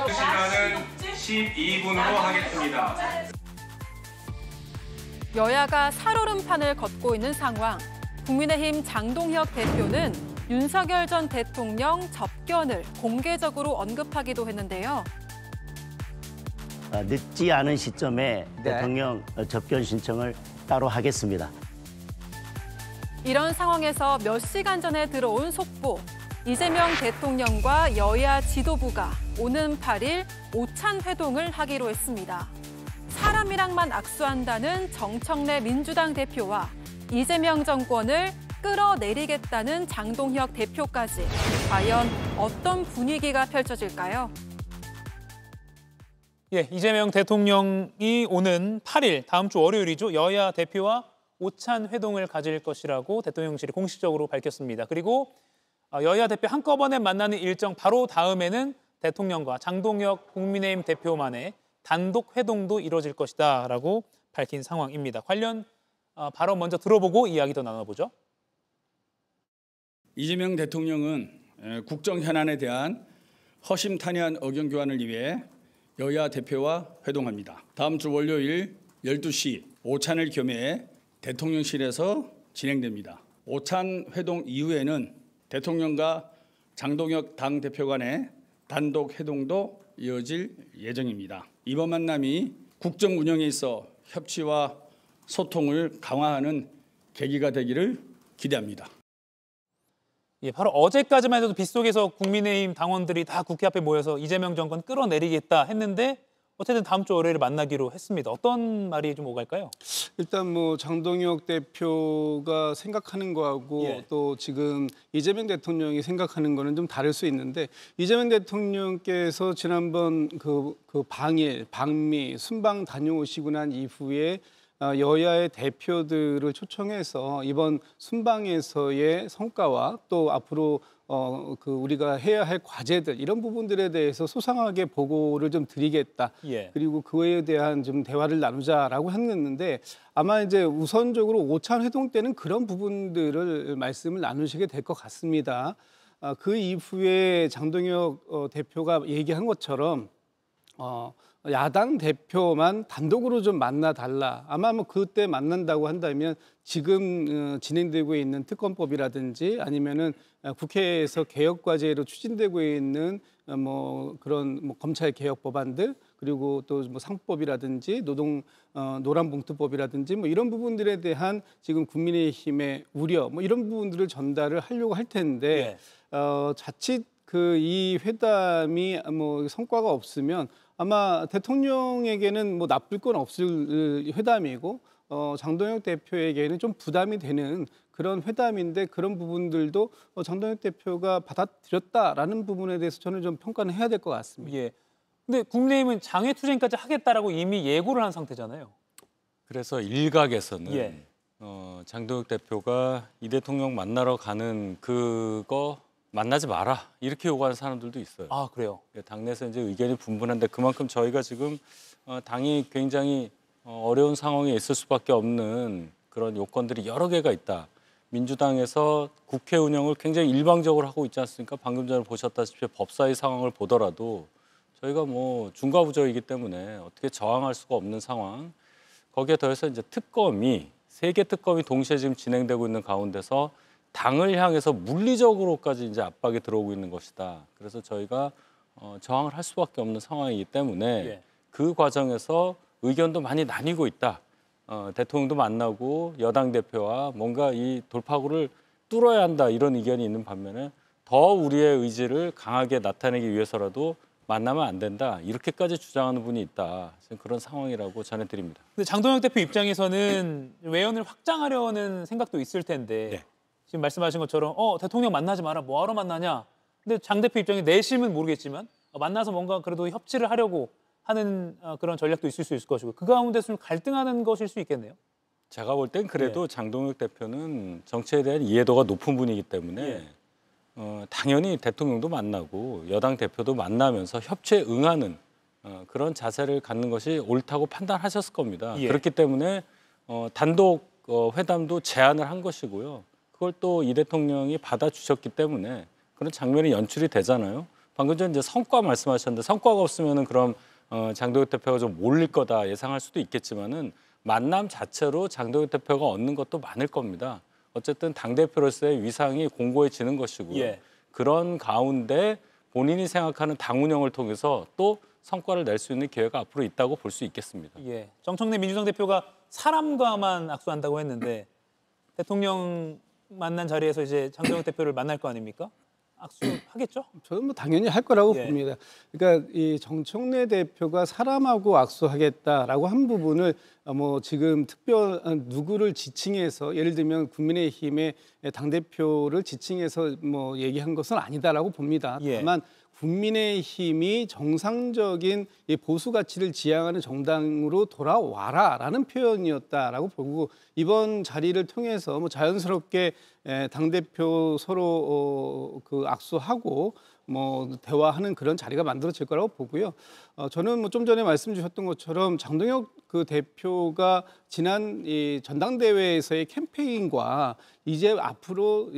시간은 12분으로 하겠습니다. 여야가 살얼음판을 걷고 있는 상황. 국민의힘 장동혁 대표는 윤석열 전 대통령 접견을 공개적으로 언급하기도 했는데요. 늦지 않은 시점에 대통령 접견 신청을 따로 하겠습니다. 이런 상황에서 몇 시간 전에 들어온 속보. 이재명 대통령과 여야 지도부가 오는 8일 오찬 회동을 하기로 했습니다. 사람이랑만 악수한다는 정청래 민주당 대표와 이재명 정권을 끌어내리겠다는 장동혁 대표까지 과연 어떤 분위기가 펼쳐질까요? 예, 이재명 대통령이 오는 8일, 다음 주 월요일이죠. 여야 대표와 오찬 회동을 가질 것이라고 대통령실이 공식적으로 밝혔습니다. 그리고 여야 대표 한꺼번에 만나는 일정 바로 다음에는 대통령과 장동혁 국민의힘 대표만의 단독 회동도 이뤄질 것이다라고 밝힌 상황입니다. 관련 발언 먼저 들어보고 이야기 더 나눠보죠. 이재명 대통령은 국정 현안에 대한 허심탄회한 의견 교환을 위해 여야 대표와 회동합니다. 다음 주 월요일 12시 오찬을 겸해 대통령실에서 진행됩니다. 오찬 회동 이후에는 대통령과 장동혁 당대표 간의 단독 회동도 이어질 예정입니다. 이번 만남이 국정 운영에 있어 협치와 소통을 강화하는 계기가 되기를 기대합니다. 예, 바로 어제까지만 해도 빗속에서 국민의힘 당원들이 다 국회 앞에 모여서 이재명 정권 끌어내리겠다 했는데 어쨌든 다음 주 월요일에 만나기로 했습니다. 어떤 말이 좀 오갈까요? 일단 뭐 장동혁 대표가 생각하는 거하고 또 지금 이재명 대통령이 생각하는 거는 좀 다를 수 있는데 이재명 대통령께서 지난번 그 방미 순방 다녀오시고 난 이후에 여야의 대표들을 초청해서 이번 순방에서의 성과와 또 앞으로 우리가 해야 할 과제들 이런 부분들에 대해서 소상하게 보고를 좀 드리겠다. 그리고 그에 대한 좀 대화를 나누자라고 했는데 아마 이제 우선적으로 오찬 회동 때는 그런 부분들을 말씀을 나누시게 될 것 같습니다. 그 이후에 장동혁 대표가 얘기한 것처럼 야당 대표만 단독으로 좀 만나달라. 아마 뭐 그때 만난다고 한다면 지금 진행되고 있는 특검법이라든지 아니면은 국회에서 개혁 과제로 추진되고 있는 뭐 그런 뭐 검찰 개혁 법안들 그리고 또 뭐 상법이라든지 노란봉투법이라든지 뭐 이런 부분들에 대한 지금 국민의힘의 우려 뭐 이런 부분들을 전달을 하려고 할 텐데 자칫 이 회담이 뭐 성과가 없으면 아마 대통령에게는 뭐 나쁠 건 없을 회담이고 장동혁 대표에게는 좀 부담이 되는 그런 회담인데 그런 부분들도 장동혁 대표가 받아들였다라는 부분에 대해서 저는 좀 평가는 해야 될 것 같습니다. 예. 근데 국민의힘은 장외투쟁까지 하겠다라고 이미 예고를 한 상태잖아요. 그래서 일각에서는 예. 장동혁 대표가 이 대통령 만나러 가는 그거 만나지 마라 이렇게 요구하는 사람들도 있어요. 아 그래요? 당내에서 이제 의견이 분분한데 그만큼 저희가 지금 당이 굉장히 어려운 상황에 있을 수밖에 없는 그런 요건들이 여러 개가 있다. 민주당에서 국회 운영을 굉장히 일방적으로 하고 있지 않습니까? 방금 전에 보셨다시피 법사위 상황을 보더라도 저희가 뭐 중과부적이기 때문에 어떻게 저항할 수가 없는 상황. 거기에 더해서 이제 특검이 3개 특검이 동시에 지금 진행되고 있는 가운데서 당을 향해서 물리적으로까지 이제 압박이 들어오고 있는 것이다. 그래서 저희가 저항을 할 수밖에 없는 상황이기 때문에 그 과정에서 의견도 많이 나뉘고 있다. 대통령도 만나고 여당 대표와 뭔가 이 돌파구를 뚫어야 한다 이런 의견이 있는 반면에 더 우리의 의지를 강하게 나타내기 위해서라도 만나면 안 된다. 이렇게까지 주장하는 분이 있다. 그런 상황이라고 전해드립니다. 근데 장동혁 대표 입장에서는 외연을 확장하려는 생각도 있을 텐데 지금 말씀하신 것처럼 대통령 만나지 마라. 뭐하러 만나냐. 근데 장 대표 입장에 내심은 모르겠지만 만나서 뭔가 그래도 협치를 하려고 하는 그런 전략도 있을 수 있을 것이고 그 가운데서 좀 갈등하는 것일 수 있겠네요. 제가 볼 땐 그래도 장동혁 대표는 정치에 대한 이해도가 높은 분이기 때문에 당연히 대통령도 만나고 여당 대표도 만나면서 협치에 응하는 그런 자세를 갖는 것이 옳다고 판단하셨을 겁니다. 그렇기 때문에 단독 회담도 제안을 한 것이고요. 그걸 또 이 대통령이 받아주셨기 때문에 그런 장면이 연출이 되잖아요. 방금 전에 이제 성과 말씀하셨는데 성과가 없으면은 그럼 장동혁 대표가 좀 몰릴 거다 예상할 수도 있겠지만은 만남 자체로 장동혁 대표가 얻는 것도 많을 겁니다. 어쨌든 당대표로서의 위상이 공고해지는 것이고요. 그런 가운데 본인이 생각하는 당 운영을 통해서 또 성과를 낼 수 있는 기회가 앞으로 있다고 볼 수 있겠습니다. 정청래 민주당 대표가 사람과만 악수한다고 했는데 대통령 만난 자리에서 이제 장동혁 대표를 만날 거 아닙니까? 악수하겠죠? 저는 뭐 당연히 할 거라고 봅니다. 그러니까 이 정청래 대표가 사람하고 악수하겠다라고 한 부분을 뭐 지금 누구를 지칭해서 예를 들면 국민의힘의 당대표를 지칭해서 뭐 얘기한 것은 아니다라고 봅니다. 다만 국민의힘이 정상적인 보수 가치를 지향하는 정당으로 돌아와라라는 표현이었다라고 보고 이번 자리를 통해서 뭐 자연스럽게 당대표 서로 그 악수하고 뭐 대화하는 그런 자리가 만들어질 거라고 보고요. 저는 뭐 좀 전에 말씀 주셨던 것처럼 장동혁 그 대표가 지난 이 전당대회에서의 캠페인과 이제 앞으로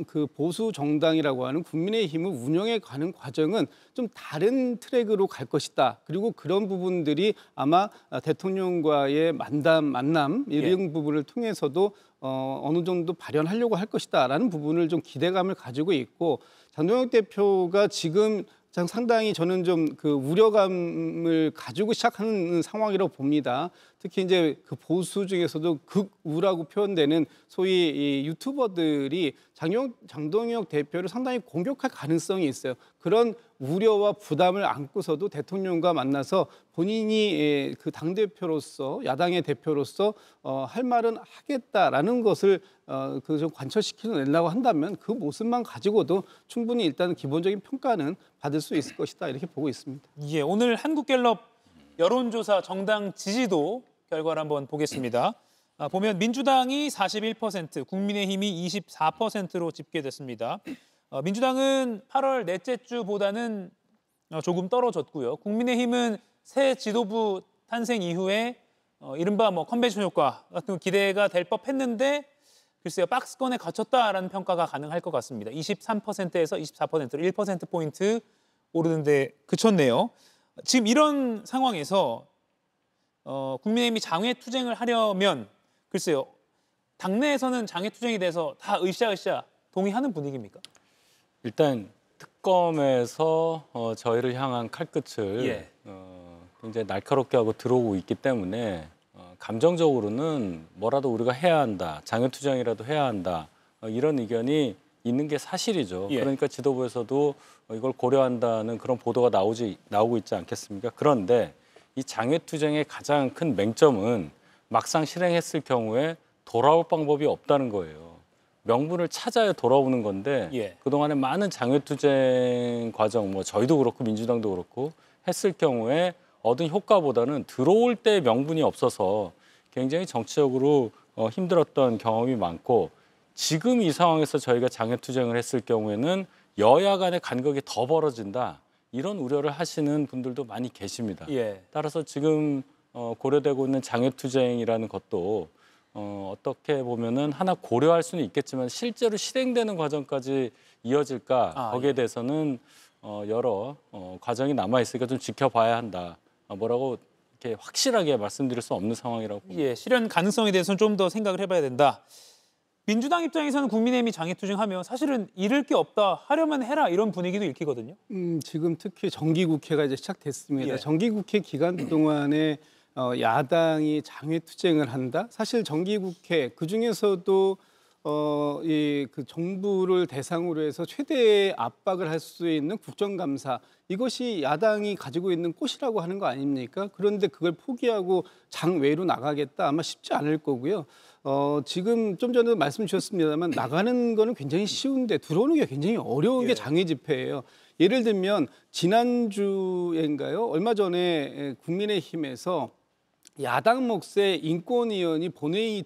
그 보수 정당이라고 하는 국민의힘을 운영해 가는 과정은 좀 다른 트랙으로 갈 것이다. 그리고 그런 부분들이 아마 대통령과의 만남 이런 부분을 통해서도 어느 정도 발현하려고 할 것이다라는 부분을 좀 기대감을 가지고 있고 장동혁 대표가 지금 상당히 저는 좀 그 우려감을 가지고 시작하는 상황이라고 봅니다. 특히 이제 그 보수 중에서도 극우라고 표현되는 소위 이 유튜버들이 장동혁 대표를 상당히 공격할 가능성이 있어요. 그런 우려와 부담을 안고서도 대통령과 만나서 본인이 그 당대표로서 야당의 대표로서 할 말은 하겠다라는 것을 그 좀 관철시켜내려고 한다면 그 모습만 가지고도 충분히 일단 기본적인 평가는 받을 수 있을 것이다 이렇게 보고 있습니다. 오늘 한국갤럽 여론조사 정당 지지도 결과를 한번 보겠습니다. 보면 민주당이 41%, 국민의힘이 24%로 집계됐습니다. 민주당은 8월 넷째 주보다는 조금 떨어졌고요. 국민의힘은 새 지도부 탄생 이후에 이른바 뭐 컨벤션 효과 같은 기대가 될 법했는데 글쎄요, 박스권에 갇혔다라는 평가가 가능할 것 같습니다. 23%에서 24%로 1%포인트 오르는 데 그쳤네요. 지금 이런 상황에서 국민의힘이 장외투쟁을 하려면 글쎄요. 당내에서는 장외투쟁에 대해서 다 으쌰으쌰 동의하는 분위기입니까? 일단 특검에서 저희를 향한 칼끝을 예. 굉장히 날카롭게 하고 들어오고 있기 때문에 감정적으로는 뭐라도 우리가 해야 한다. 장외투쟁이라도 해야 한다. 이런 의견이 있는 게 사실이죠. 예. 그러니까 지도부에서도 이걸 고려한다는 그런 보도가 나오고 있지 않겠습니까? 그런데 이 장외투쟁의 가장 큰 맹점은 막상 실행했을 경우에 돌아올 방법이 없다는 거예요. 명분을 찾아야 돌아오는 건데 예. 그동안에 많은 장외투쟁 과정, 뭐 저희도 그렇고 민주당도 그렇고 했을 경우에 얻은 효과보다는 들어올 때 명분이 없어서 굉장히 정치적으로 힘들었던 경험이 많고 지금 이 상황에서 저희가 장외투쟁을 했을 경우에는 여야 간의 간극이 더 벌어진다. 이런 우려를 하시는 분들도 많이 계십니다. 예. 따라서 지금 고려되고 있는 장외투쟁이라는 것도 어떻게 보면은 하나 고려할 수는 있겠지만 실제로 실행되는 과정까지 이어질까 거기에 대해서는 여러 과정이 남아 있으니까 좀 지켜봐야 한다. 뭐라고 이렇게 확실하게 말씀드릴 수 없는 상황이라고 봅니다. 예, 실현 가능성에 대해서는 좀 더 생각을 해봐야 된다. 민주당 입장에서는 국민의힘이 장외투쟁하면 사실은 잃을 게 없다. 하려면 해라 이런 분위기도 읽히거든요. 지금 특히 정기국회가 이제 시작됐습니다. 예. 정기국회 기간 동안에 야당이 장외투쟁을 한다. 사실 정기국회 그 중에서도 그 정부를 대상으로 해서 최대의 압박을 할 수 있는 국정감사 이것이 야당이 가지고 있는 꽃이라고 하는 거 아닙니까? 그런데 그걸 포기하고 장외로 나가겠다 아마 쉽지 않을 거고요. 지금 좀 전에 말씀 주셨습니다만 나가는 거는 굉장히 쉬운데 들어오는 게 굉장히 어려운 게 장외 집회예요. 예를 들면 지난주인가요? 얼마 전에 국민의힘에서 야당 몫의 인권위원이 본회의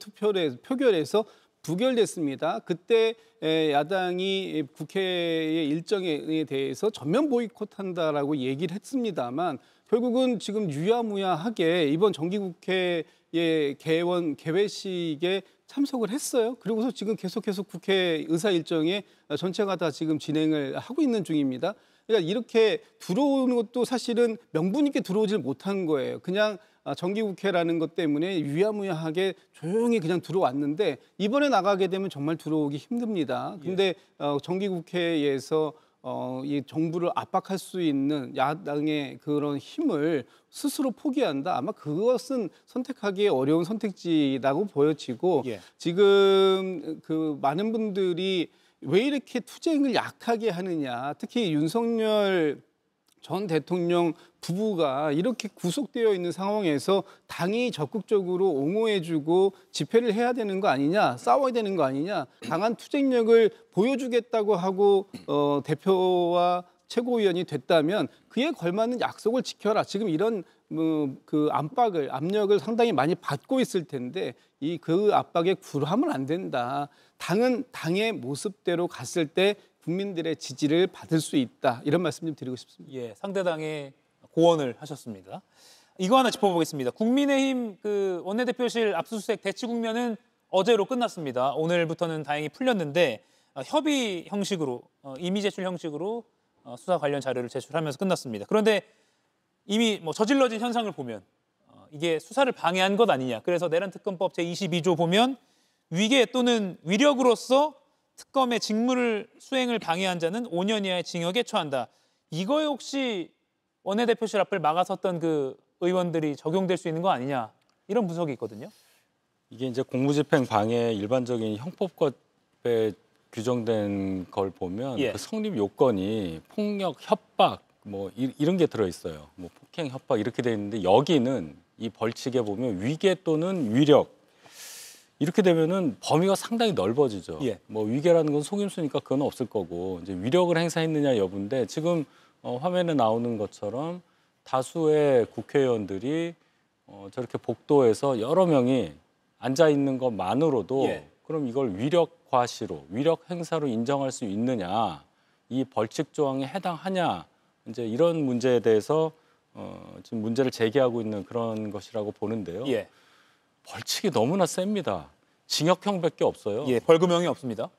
표결에서 부결됐습니다. 그때 야당이 국회의 일정에 대해서 전면 보이콧한다라고 얘기를 했습니다만 결국은 지금 유야무야하게 이번 정기국회의 개회식에 참석을 했어요. 그리고서 지금 계속해서 국회 의사 일정에 전체가 다 지금 진행을 하고 있는 중입니다. 그러니까 이렇게 들어오는 것도 사실은 명분 있게 들어오질 못한 거예요. 그냥 정기국회라는 것 때문에 유야무야하게 조용히 그냥 들어왔는데 이번에 나가게 되면 정말 들어오기 힘듭니다. 근데 정기국회에서 이 정부를 압박할 수 있는 야당의 그런 힘을 스스로 포기한다. 아마 그것은 선택하기 어려운 선택지라고 보여지고 지금 그 많은 분들이 왜 이렇게 투쟁을 약하게 하느냐. 특히 윤석열 전 대통령 부부가 이렇게 구속되어 있는 상황에서 당이 적극적으로 옹호해주고 집회를 해야 되는 거 아니냐, 싸워야 되는 거 아니냐, 강한 투쟁력을 보여주겠다고 하고 대표와 최고위원이 됐다면 그에 걸맞는 약속을 지켜라. 지금 이런 그 압력을 상당히 많이 받고 있을 텐데 그 압박에 굴하면 안 된다. 당은 당의 모습대로 갔을 때 국민들의 지지를 받을 수 있다. 이런 말씀 좀 드리고 싶습니다. 예, 상대당에 고언을 하셨습니다. 이거 하나 짚어보겠습니다. 국민의힘 그 원내대표실 압수수색 대치 국면은 어제로 끝났습니다. 오늘부터는 다행히 풀렸는데 협의 형식으로 임의 제출 형식으로 수사 관련 자료를 제출하면서 끝났습니다. 그런데 이미 저질러진 현상을 보면 이게 수사를 방해한 것 아니냐. 그래서 내란특검법 제22조 보면 위계 또는 위력으로서 특검의 직무를 수행을 방해한 자는 5년 이하의 징역에 처한다. 이거에 혹시 원내대표실 앞을 막아섰던 그 의원들이 적용될 수 있는 거 아니냐. 이런 분석이 있거든요. 이게 이제 공무집행 방해 일반적인 형법법에 규정된 걸 보면 그 성립 요건이 폭력, 협박 이런 게 들어있어요. 폭행, 협박 이렇게 돼 있는데 여기는 이 벌칙에 보면 위계 또는 위력 이렇게 되면은 범위가 상당히 넓어지죠. 위계라는 건 속임수니까 그건 없을 거고 이제 위력을 행사했느냐 여부인데 지금 화면에 나오는 것처럼 다수의 국회의원들이 저렇게 복도에서 여러 명이 앉아 있는 것만으로도 그럼 이걸 위력 과시로, 위력 행사로 인정할 수 있느냐, 이 벌칙 조항에 해당하냐, 이제 이런 문제에 대해서 지금 문제를 제기하고 있는 그런 것이라고 보는데요. 벌칙이 너무나 셉니다. 징역형밖에 없어요. 벌금형이 없습니다.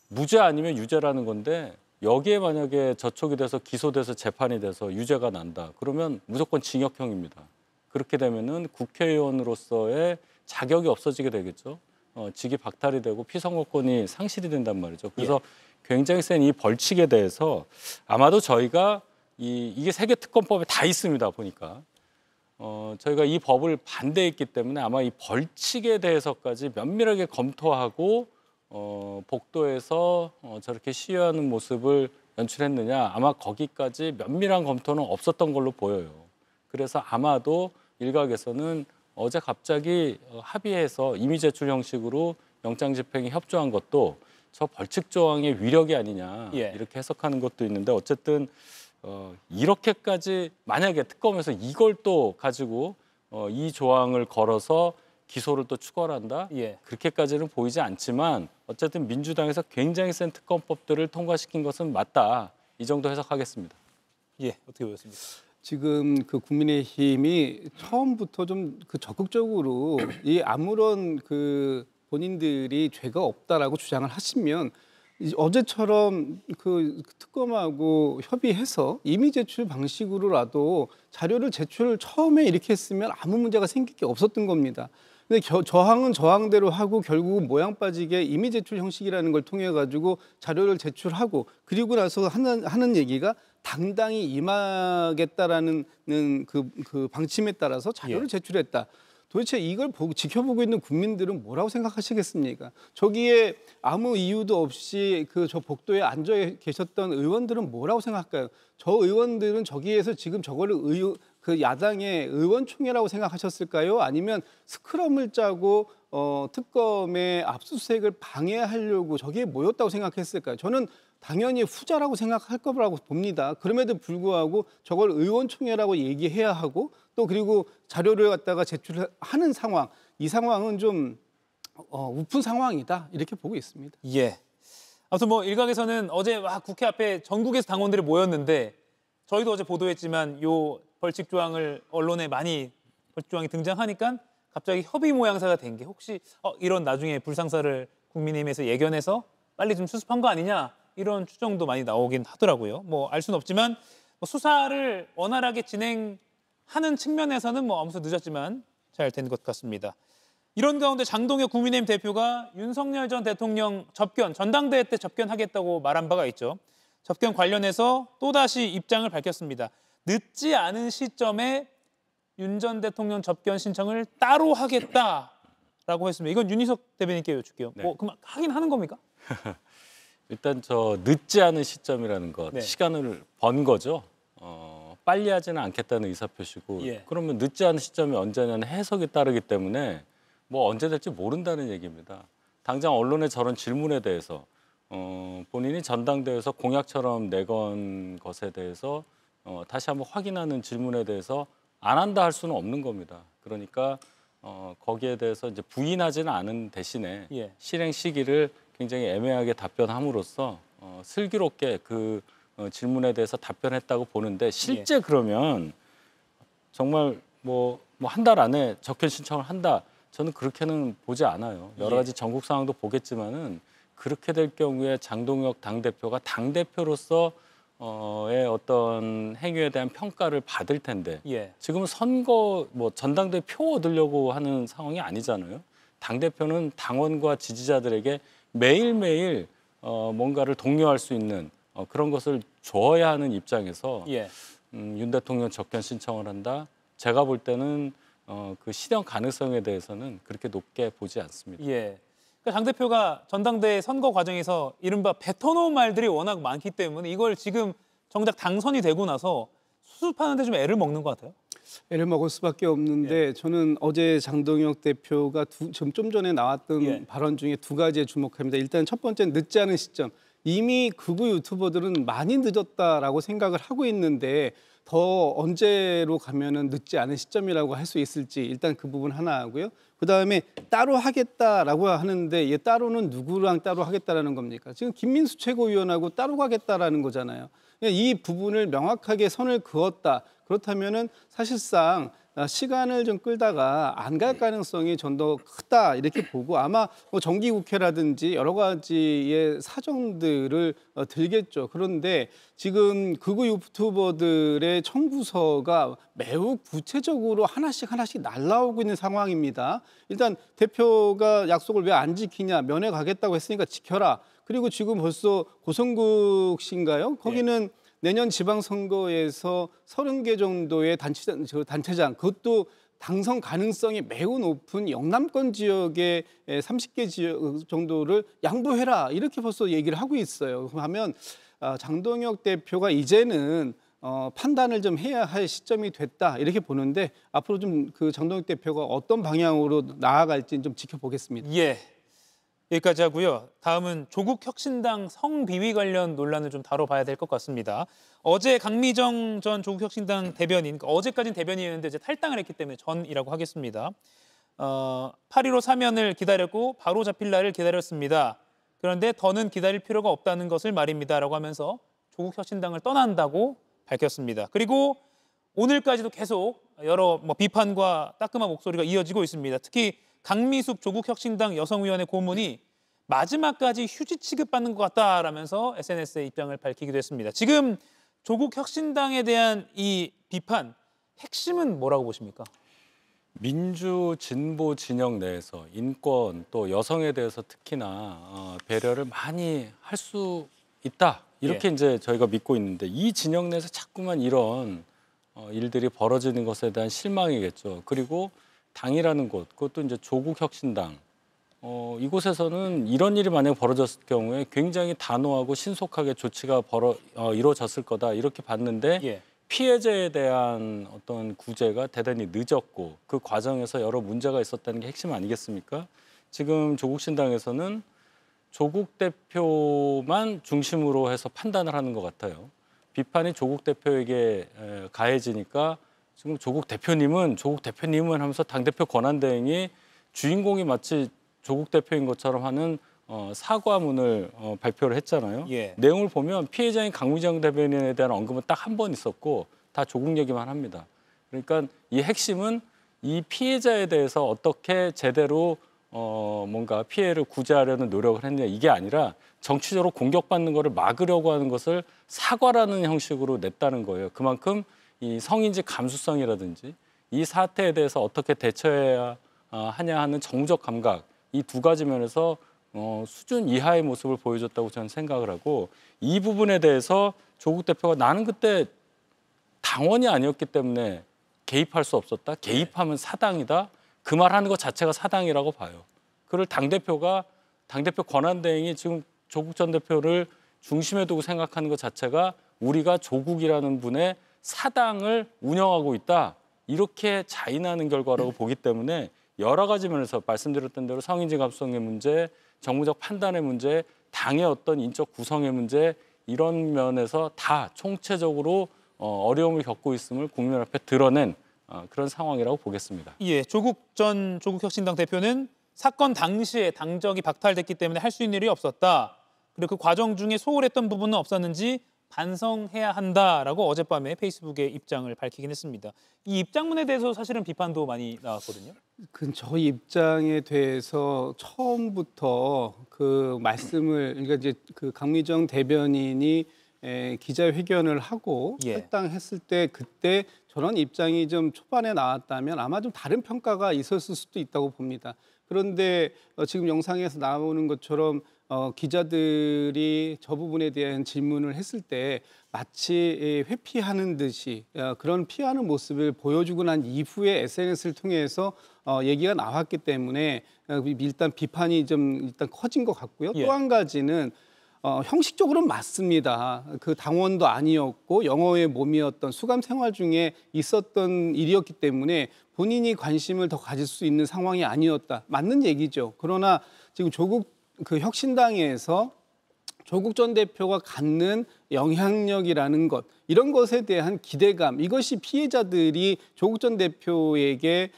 무죄 아니면 유죄라는 건데 여기에 만약에 저촉이 돼서 기소돼서 재판이 돼서 유죄가 난다. 그러면 무조건 징역형입니다. 그렇게 되면은 국회의원으로서의 자격이 없어지게 되겠죠. 직위 박탈이 되고 피선거권이 상실이 된단 말이죠. 그래서 굉장히 센 이 벌칙에 대해서 아마도 저희가 이게 세계 특검법에 다 있습니다. 보니까 저희가 이 법을 반대했기 때문에 아마 이 벌칙에 대해서까지 면밀하게 검토하고 복도에서 저렇게 시위하는 모습을 연출했느냐, 아마 거기까지 면밀한 검토는 없었던 걸로 보여요. 그래서 아마도 일각에서는 어제 갑자기 합의해서 임의 제출 형식으로 영장 집행에 협조한 것도 저 벌칙 조항의 위력이 아니냐 이렇게 해석하는 것도 있는데, 어쨌든 이렇게까지 만약에 특검에서 이걸 또 가지고 이 조항을 걸어서 기소를 또 추가한다? 그렇게까지는 보이지 않지만 어쨌든 민주당에서 굉장히 센 특검법들을 통과시킨 것은 맞다. 이 정도 해석하겠습니다. 어떻게 보셨습니까? 지금 그 국민의힘이 처음부터 좀 그 적극적으로 이 아무런 그 본인들이 죄가 없다라고 주장을 하시면 어제처럼 그 특검하고 협의해서 임의 제출 방식으로라도 자료를 처음에 이렇게 했으면 아무 문제가 생길 게 없었던 겁니다. 근데 저항은 저항대로 하고 결국은 모양 빠지게 임의 제출 형식이라는 걸 통해 가지고 자료를 제출하고, 그리고 나서 하는 얘기가 당당히 임하겠다라는 그 방침에 따라서 자료를 제출했다. 도대체 이걸 지켜보고 있는 국민들은 뭐라고 생각하시겠습니까? 저기에 아무 이유도 없이 저 복도에 앉아 계셨던 의원들은 뭐라고 생각할까요? 저 의원들은 저기에서 지금 저거를 그 야당의 의원총회라고 생각하셨을까요? 아니면 스크럼을 짜고 특검의 압수수색을 방해하려고 저기에 모였다고 생각했을까요? 저는 당연히 후자라고 생각할 거라고 봅니다. 그럼에도 불구하고 저걸 의원총회라고 얘기해야 하고, 또 그리고 자료를 갖다가 제출하는 상황, 이 상황은 좀 우픈 상황이다, 이렇게 보고 있습니다. 아무튼 뭐 일각에서는 어제 국회 앞에 전국에서 당원들이 모였는데, 저희도 어제 보도했지만 요 벌칙 조항을 언론에 많이 벌칙 조항이 등장하니까 갑자기 협의 모양새가 된 게, 혹시 이런 나중에 불상사를 국민의힘에서 예견해서 빨리 좀 수습한 거 아니냐, 이런 추정도 많이 나오긴 하더라고요. 뭐 알 수는 없지만 수사를 원활하게 진행하는 측면에서는 뭐 아무튼 늦었지만 잘 된 것 같습니다. 이런 가운데 장동혁 국민의힘 대표가 윤석열 전 대통령 전당대회 때 접견하겠다고 말한 바가 있죠. 접견 관련해서 또다시 입장을 밝혔습니다. 늦지 않은 시점에 윤 전 대통령 접견 신청을 따로 하겠다라고 했습니다. 이건 윤희석 대변인께 여쭐게요. 그럼 하긴 하는 겁니까? 일단 늦지 않은 시점이라는 것, 시간을 번 거죠. 빨리 하지는 않겠다는 의사표시고, 그러면 늦지 않은 시점이 언제냐는 해석이 따르기 때문에 뭐 언제 될지 모른다는 얘기입니다. 당장 언론의 저런 질문에 대해서 본인이 전당대회에서 공약처럼 내건 것에 대해서 다시 한번 확인하는 질문에 대해서 안 한다 할 수는 없는 겁니다. 그러니까 거기에 대해서 이제 부인하지는 않은 대신에 실행 시기를 굉장히 애매하게 답변함으로써 슬기롭게 그 질문에 대해서 답변했다고 보는데, 실제 그러면 정말 뭐 한 달 안에 접견 신청을 한다, 저는 그렇게는 보지 않아요. 여러 가지 전국 상황도 보겠지만은 그렇게 될 경우에 장동혁 당대표가 당대표로서의 어떤 행위에 대한 평가를 받을 텐데, 지금은 선거 전당대회 표 얻으려고 하는 상황이 아니잖아요. 당대표는 당원과 지지자들에게 매일매일 뭔가를 독려할 수 있는 그런 것을 줘야 하는 입장에서 윤 대통령 접견 신청을 한다? 제가 볼 때는 그 실현 가능성에 대해서는 그렇게 높게 보지 않습니다. 그러니까 당 대표가 전당대회 선거 과정에서 이른바 뱉어놓은 말들이 워낙 많기 때문에 이걸 지금 정작 당선이 되고 나서 수습하는 데 좀 애를 먹는 것 같아요. 애를 먹을 수밖에 없는데, 저는 어제 장동혁 대표가 좀 전에 나왔던 발언 중에 두 가지에 주목합니다. 일단 첫 번째는 늦지 않은 시점. 이미 극우 유튜버들은 많이 늦었다라고 생각을 하고 있는데, 더 언제로 가면은 늦지 않은 시점이라고 할 수 있을지, 일단 그 부분 하나 하고요. 그다음에 따로 하겠다라고 하는데, 이 따로는 누구랑 따로 하겠다라는 겁니까? 지금 김민수 최고위원하고 따로 가겠다라는 거잖아요. 이 부분을 명확하게 선을 그었다. 그렇다면은 사실상 시간을 좀 끌다가 안 갈 가능성이 좀 더 크다 이렇게 보고 아마 뭐 정기국회라든지 여러 가지의 사정들을 들겠죠. 그런데 지금 극우 유튜버들의 청구서가 매우 구체적으로 하나씩 날라오고 있는 상황입니다. 일단 대표가 약속을 왜 안 지키냐, 면회 가겠다고 했으니까 지켜라. 그리고 지금 벌써 고성국 씨인가요? 거기는 내년 지방선거에서 30개 정도의 단체장, 그것도 당선 가능성이 매우 높은 영남권 지역의 30개 지역 정도를 양보해라 이렇게 벌써 얘기를 하고 있어요. 그러면 장동혁 대표가 이제는 판단을 좀 해야 할 시점이 됐다 이렇게 보는데 앞으로 좀 그 장동혁 대표가 어떤 방향으로 나아갈지 좀 지켜보겠습니다. 예. 여기까지 하고요. 다음은 조국 혁신당 성비위 관련 논란을 좀 다뤄봐야 될 것 같습니다. 어제 강미정 전 조국 혁신당 대변인, 그러니까 어제까지는 대변인이었는데 이제 탈당을 했기 때문에 전이라고 하겠습니다. 8.15 사면을 기다렸고 바로 잡힐 날을 기다렸습니다. 그런데 더는 기다릴 필요가 없다는 것을 말입니다라고 하면서 조국 혁신당을 떠난다고 밝혔습니다. 그리고 오늘까지도 계속 여러 비판과 따끔한 목소리가 이어지고 있습니다. 특히 강미숙 조국 혁신당 여성위원회 고문이 마지막까지 휴지 취급받는 것 같다라면서 SNS에 입장을 밝히기도 했습니다. 지금 조국 혁신당에 대한 이 비판 핵심은 뭐라고 보십니까? 민주 진보 진영 내에서 인권 또 여성에 대해서 특히나 배려를 많이 할 수 있다 이렇게 이제 저희가 믿고 있는데 이 진영 내에서 자꾸만 이런 일들이 벌어지는 것에 대한 실망이겠죠. 그리고 당이라는 곳, 그것도 이제 조국 혁신당 이곳에서는 이런 일이 만약 벌어졌을 경우에 굉장히 단호하고 신속하게 조치가 이루어졌을 거다 이렇게 봤는데 피해자에 대한 어떤 구제가 대단히 늦었고 그 과정에서 여러 문제가 있었다는 게 핵심 아니겠습니까? 지금 조국 신당에서는 조국 대표만 중심으로 해서 판단을 하는 것 같아요. 비판이 조국 대표에게 가해지니까 지금 조국 대표님은 하면서 당대표 권한대행이 주인공이 마치 조국 대표인 것처럼 하는 사과문을 발표를 했잖아요. 내용을 보면 피해자인 강미정 대변인에 대한 언급은 딱 한 번 있었고 다 조국 얘기만 합니다. 그러니까 이 핵심은 이 피해자에 대해서 어떻게 제대로 뭔가 피해를 구제하려는 노력을 했냐 이게 아니라 정치적으로 공격받는 것을 막으려고 하는 것을 사과라는 형식으로 냈다는 거예요. 그만큼 이 성인지 감수성이라든지 이 사태에 대해서 어떻게 대처해야 하냐 하는 정무적 감각 이 두 가지 면에서 수준 이하의 모습을 보여줬다고 저는 생각을 하고 이 부분에 대해서 조국 대표가 나는 그때 당원이 아니었기 때문에 개입할 수 없었다. 개입하면 사당이다. 그 말하는 것 자체가 사당이라고 봐요. 그걸 당대표 권한대행이 지금 조국 전 대표를 중심에 두고 생각하는 것 자체가 우리가 조국이라는 분의 사당을 운영하고 있다. 이렇게 자인하는 결과라고 보기 때문에 여러 가지 면에서 말씀드렸던 대로 성인지 감수성의 문제, 정무적 판단의 문제, 당의 어떤 인적 구성의 문제 이런 면에서 다 총체적으로 어려움을 겪고 있음을 국민 앞에 드러낸 그런 상황이라고 보겠습니다. 예, 조국 전 조국 혁신당 대표는 사건 당시에 당적이 박탈됐기 때문에 할 수 있는 일이 없었다. 그리고 그 과정 중에 소홀했던 부분은 없었는지 반성해야 한다라고 어젯밤에 페이스북에 입장을 밝히긴 했습니다. 이 입장문에 대해서 사실은 비판도 많이 나왔거든요. 저희 입장에 대해서 처음부터 그 말씀을 그러니까 이제 그 강미정 대변인이 기자회견을 하고 탈당했을 때 그때 저런 입장이 좀 초반에 나왔다면 아마 좀 다른 평가가 있었을 수도 있다고 봅니다. 그런데 지금 영상에서 나오는 것처럼 기자들이 저 부분에 대한 질문을 했을 때 마치 회피하는 듯이 그런 피하는 모습을 보여주고 난 이후에 SNS를 통해서 얘기가 나왔기 때문에 일단 비판이 좀 일단 커진 것 같고요. 또 한 가지는 형식적으로는 맞습니다. 그 당원도 아니었고 영어의 몸이었던 수감 생활 중에 있었던 일이었기 때문에 본인이 관심을 더 가질 수 있는 상황이 아니었다. 맞는 얘기죠. 그러나 지금 조국 혁신당에서 조국 전 대표가 갖는 영향력이라는 것, 이런 것에 대한 기대감, 이것이 피해자들이 조국 전 대표에게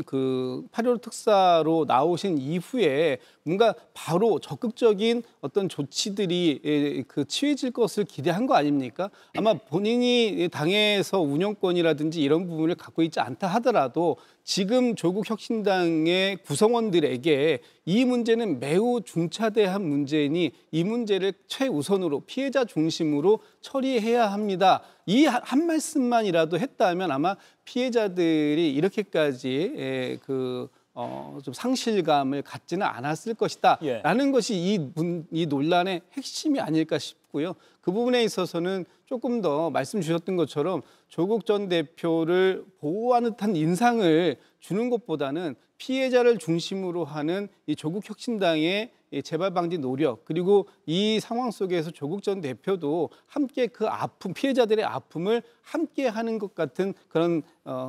그 8.15 특사로 나오신 이후에 뭔가 바로 적극적인 어떤 조치들이 취해질 것을 기대한 거 아닙니까? 아마 본인이 당에서 운영권이라든지 이런 부분을 갖고 있지 않다 하더라도 지금 조국 혁신당의 구성원들에게 이 문제는 매우 중차대한 문제이니 이 문제를 최우선으로 피해자 중심으로 처리해야 합니다. 이 한 말씀만이라도 했다면 아마 피해자들이 이렇게까지 좀 상실감을 갖지는 않았을 것이다 라는 것이 이 논란의 핵심이 아닐까 싶고요. 그 부분에 있어서는 조금 더 말씀 주셨던 것처럼 조국 전 대표를 보호하는 듯한 인상을 주는 것보다는 피해자를 중심으로 하는 이 조국 혁신당의 재발 방지 노력, 그리고 이 상황 속에서 조국 전 대표도 함께 그 아픔, 피해자들의 아픔을 함께 하는 것 같은 그런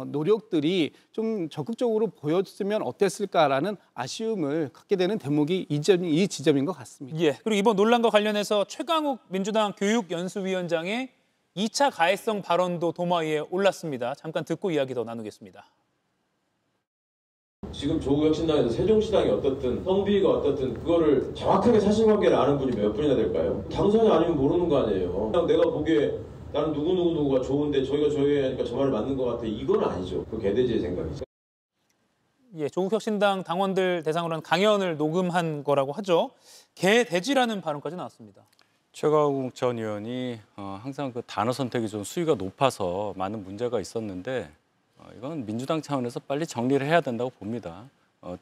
노력들이 좀 적극적으로 보였으면 어땠을까라는 아쉬움을 갖게 되는 대목이 이 지점인 것 같습니다. 예. 그리고 이번 논란과 관련해서 최강욱 민주당 교육연수위원장의 2차 가해성 발언도 도마 위에 올랐습니다. 잠깐 듣고 이야기 더 나누겠습니다. 지금 조국 혁신당에서 세종시당이 어떻든 성비가 어떻든 그거를 정확하게 사실관계를 아는 분이 몇 분이나 될까요? 당선이 아니면 모르는 거 아니에요. 그냥 내가 보기에 나는 누구누구가 좋은데 저희가 저희 하니까 저 말이 맞는 것 같아. 이건 아니죠. 그 개돼지의 생각이죠. 예, 조국 혁신당 당원들 대상으로 한 강연을 녹음한 거라고 하죠. 개돼지라는 발언까지 나왔습니다. 최강욱 전 의원이 항상 그 단어 선택이 좀 수위가 높아서 많은 문제가 있었는데 이건 민주당 차원에서 빨리 정리를 해야 된다고 봅니다.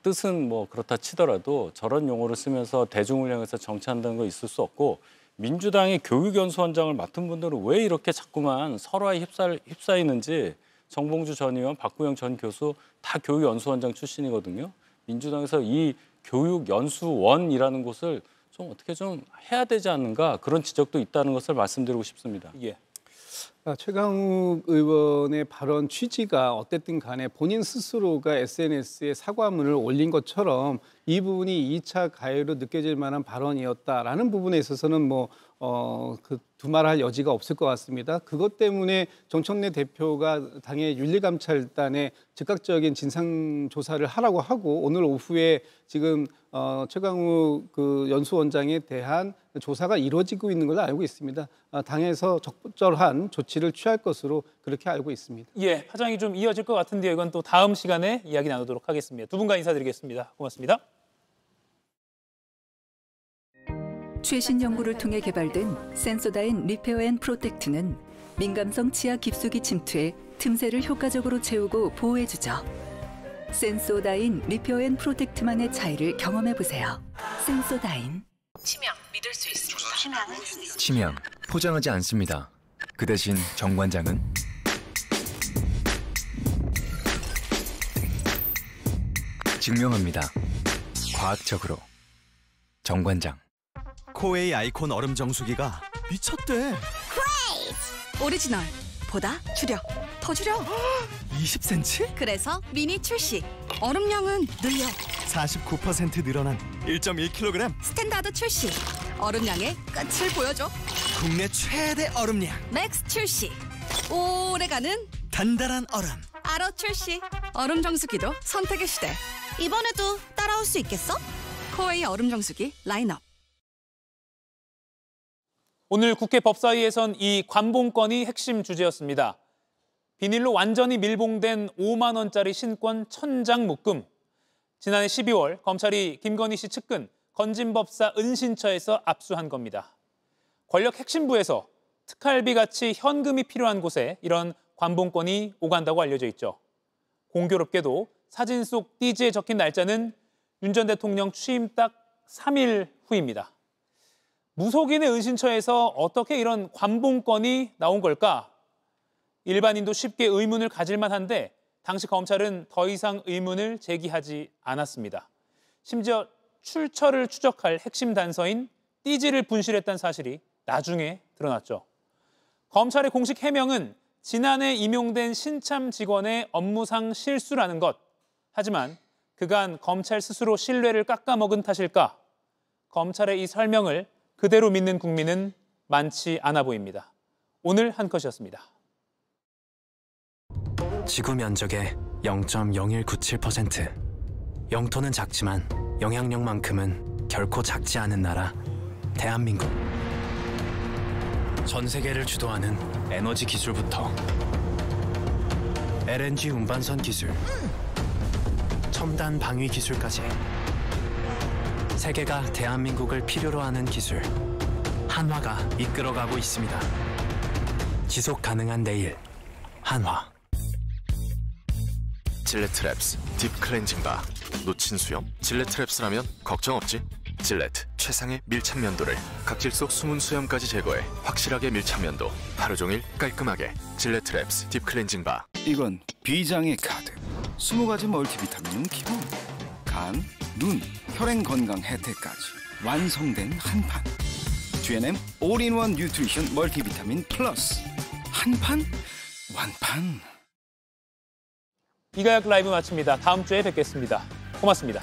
뜻은 뭐 그렇다 치더라도 저런 용어를 쓰면서 대중을 향해서 정치한다는 거 있을 수 없고 민주당의 교육연수원장을 맡은 분들은 왜 이렇게 자꾸만 서로에 휩싸이는지 정봉주 전 의원, 박구영 전 교수 다 교육연수원장 출신이거든요. 민주당에서 이 교육연수원이라는 곳을 좀 어떻게 좀 해야 되지 않는가 그런 지적도 있다는 것을 말씀드리고 싶습니다. 예. 최강욱 의원의 발언 취지가 어쨌든 간에 본인 스스로가 SNS에 사과문을 올린 것처럼 이 부분이 2차 가해로 느껴질 만한 발언이었다라는 부분에 있어서는 그 두말할 여지가 없을 것 같습니다. 그것 때문에 정청래 대표가 당의 윤리감찰단에 즉각적인 진상조사를 하라고 하고 오늘 오후에 지금 최강욱 그 연수원장에 대한 조사가 이루어지고 있는 걸로 알고 있습니다. 당에서 적절한 조치를 취할 것으로 그렇게 알고 있습니다. 예, 파장이 좀 이어질 것 같은데요. 이건 또 다음 시간에 이야기 나누도록 하겠습니다. 두 분과 인사드리겠습니다. 고맙습니다. 최신 연구를 통해 개발된 센소다인 리페어 앤 프로텍트는 민감성 치아 깊숙이 침투해 틈새를 효과적으로 채우고 보호해주죠. 센소다인 리페어 앤 프로텍트만의 차이를 경험해보세요. 센소다인. 치명 믿을 수 있습니다. 치명 포장하지 않습니다. 그 대신 정관장은 증명합니다. 과학적으로. 정관장. 코웨이 아이콘 얼음 정수기가 미쳤대. 오리지널 보다 줄여 더 줄여 20cm? 그래서 미니 출시. 얼음량은 늘려 49% 늘어난 1.1kg. 스탠다드 출시. 얼음량의 끝을 보여줘. 국내 최대 얼음량 맥스 출시. 오래가는 단단한 얼음 아로 출시. 얼음 정수기도 선택의 시대. 이번에도 따라올 수 있겠어? 코웨이 얼음 정수기 라인업. 오늘 국회 법사위에선 이 관봉권이 핵심 주제였습니다. 비닐로 완전히 밀봉된 5만 원짜리 신권 1000장 묶음. 지난해 12월 검찰이 김건희 씨 측근 건진법사 은신처에서 압수한 겁니다. 권력 핵심부에서 특활비같이 현금이 필요한 곳에 이런 관봉권이 오간다고 알려져 있죠. 공교롭게도 사진 속 띠지에 적힌 날짜는 윤 전 대통령 취임 딱 3일 후입니다. 무속인의 은신처에서 어떻게 이런 관봉권이 나온 걸까? 일반인도 쉽게 의문을 가질 만한데 당시 검찰은 더 이상 의문을 제기하지 않았습니다. 심지어 출처를 추적할 핵심 단서인 띠지를 분실했다는 사실이 나중에 드러났죠. 검찰의 공식 해명은 지난해 임용된 신참 직원의 업무상 실수라는 것. 하지만 그간 검찰 스스로 신뢰를 깎아먹은 탓일까? 검찰의 이 설명을 그대로 믿는 국민은 많지 않아 보입니다. 오늘 한 컷이었습니다. 지구 면적의 0.0197%. 영토는 작지만 영향력만큼은 결코 작지 않은 나라, 대한민국. 전 세계를 주도하는 에너지 기술부터 LNG 운반선 기술, 첨단 방위 기술까지 세계가 대한민국을 필요로 하는 기술, 한화가 이끌어가고 있습니다. 지속 가능한 내일, 한화. 질레트랩스 딥 클렌징 바. 놓친 수염? 질레트랩스라면 걱정 없지? 질레트 최상의 밀착 면도를 각질 속 숨은 수염까지 제거해 확실하게 밀착 면도. 하루 종일 깔끔하게. 질레트랩스 딥 클렌징 바. 이건 비장의 카드. 20가지 멀티비타민은 기본. 간, 눈, 혈행 건강 혜택까지 완성된 한판. GNM 올인원 뉴트리션 멀티비타민 플러스. 한판 완판. 이가역 라이브 마칩니다. 다음 주에 뵙겠습니다. 고맙습니다.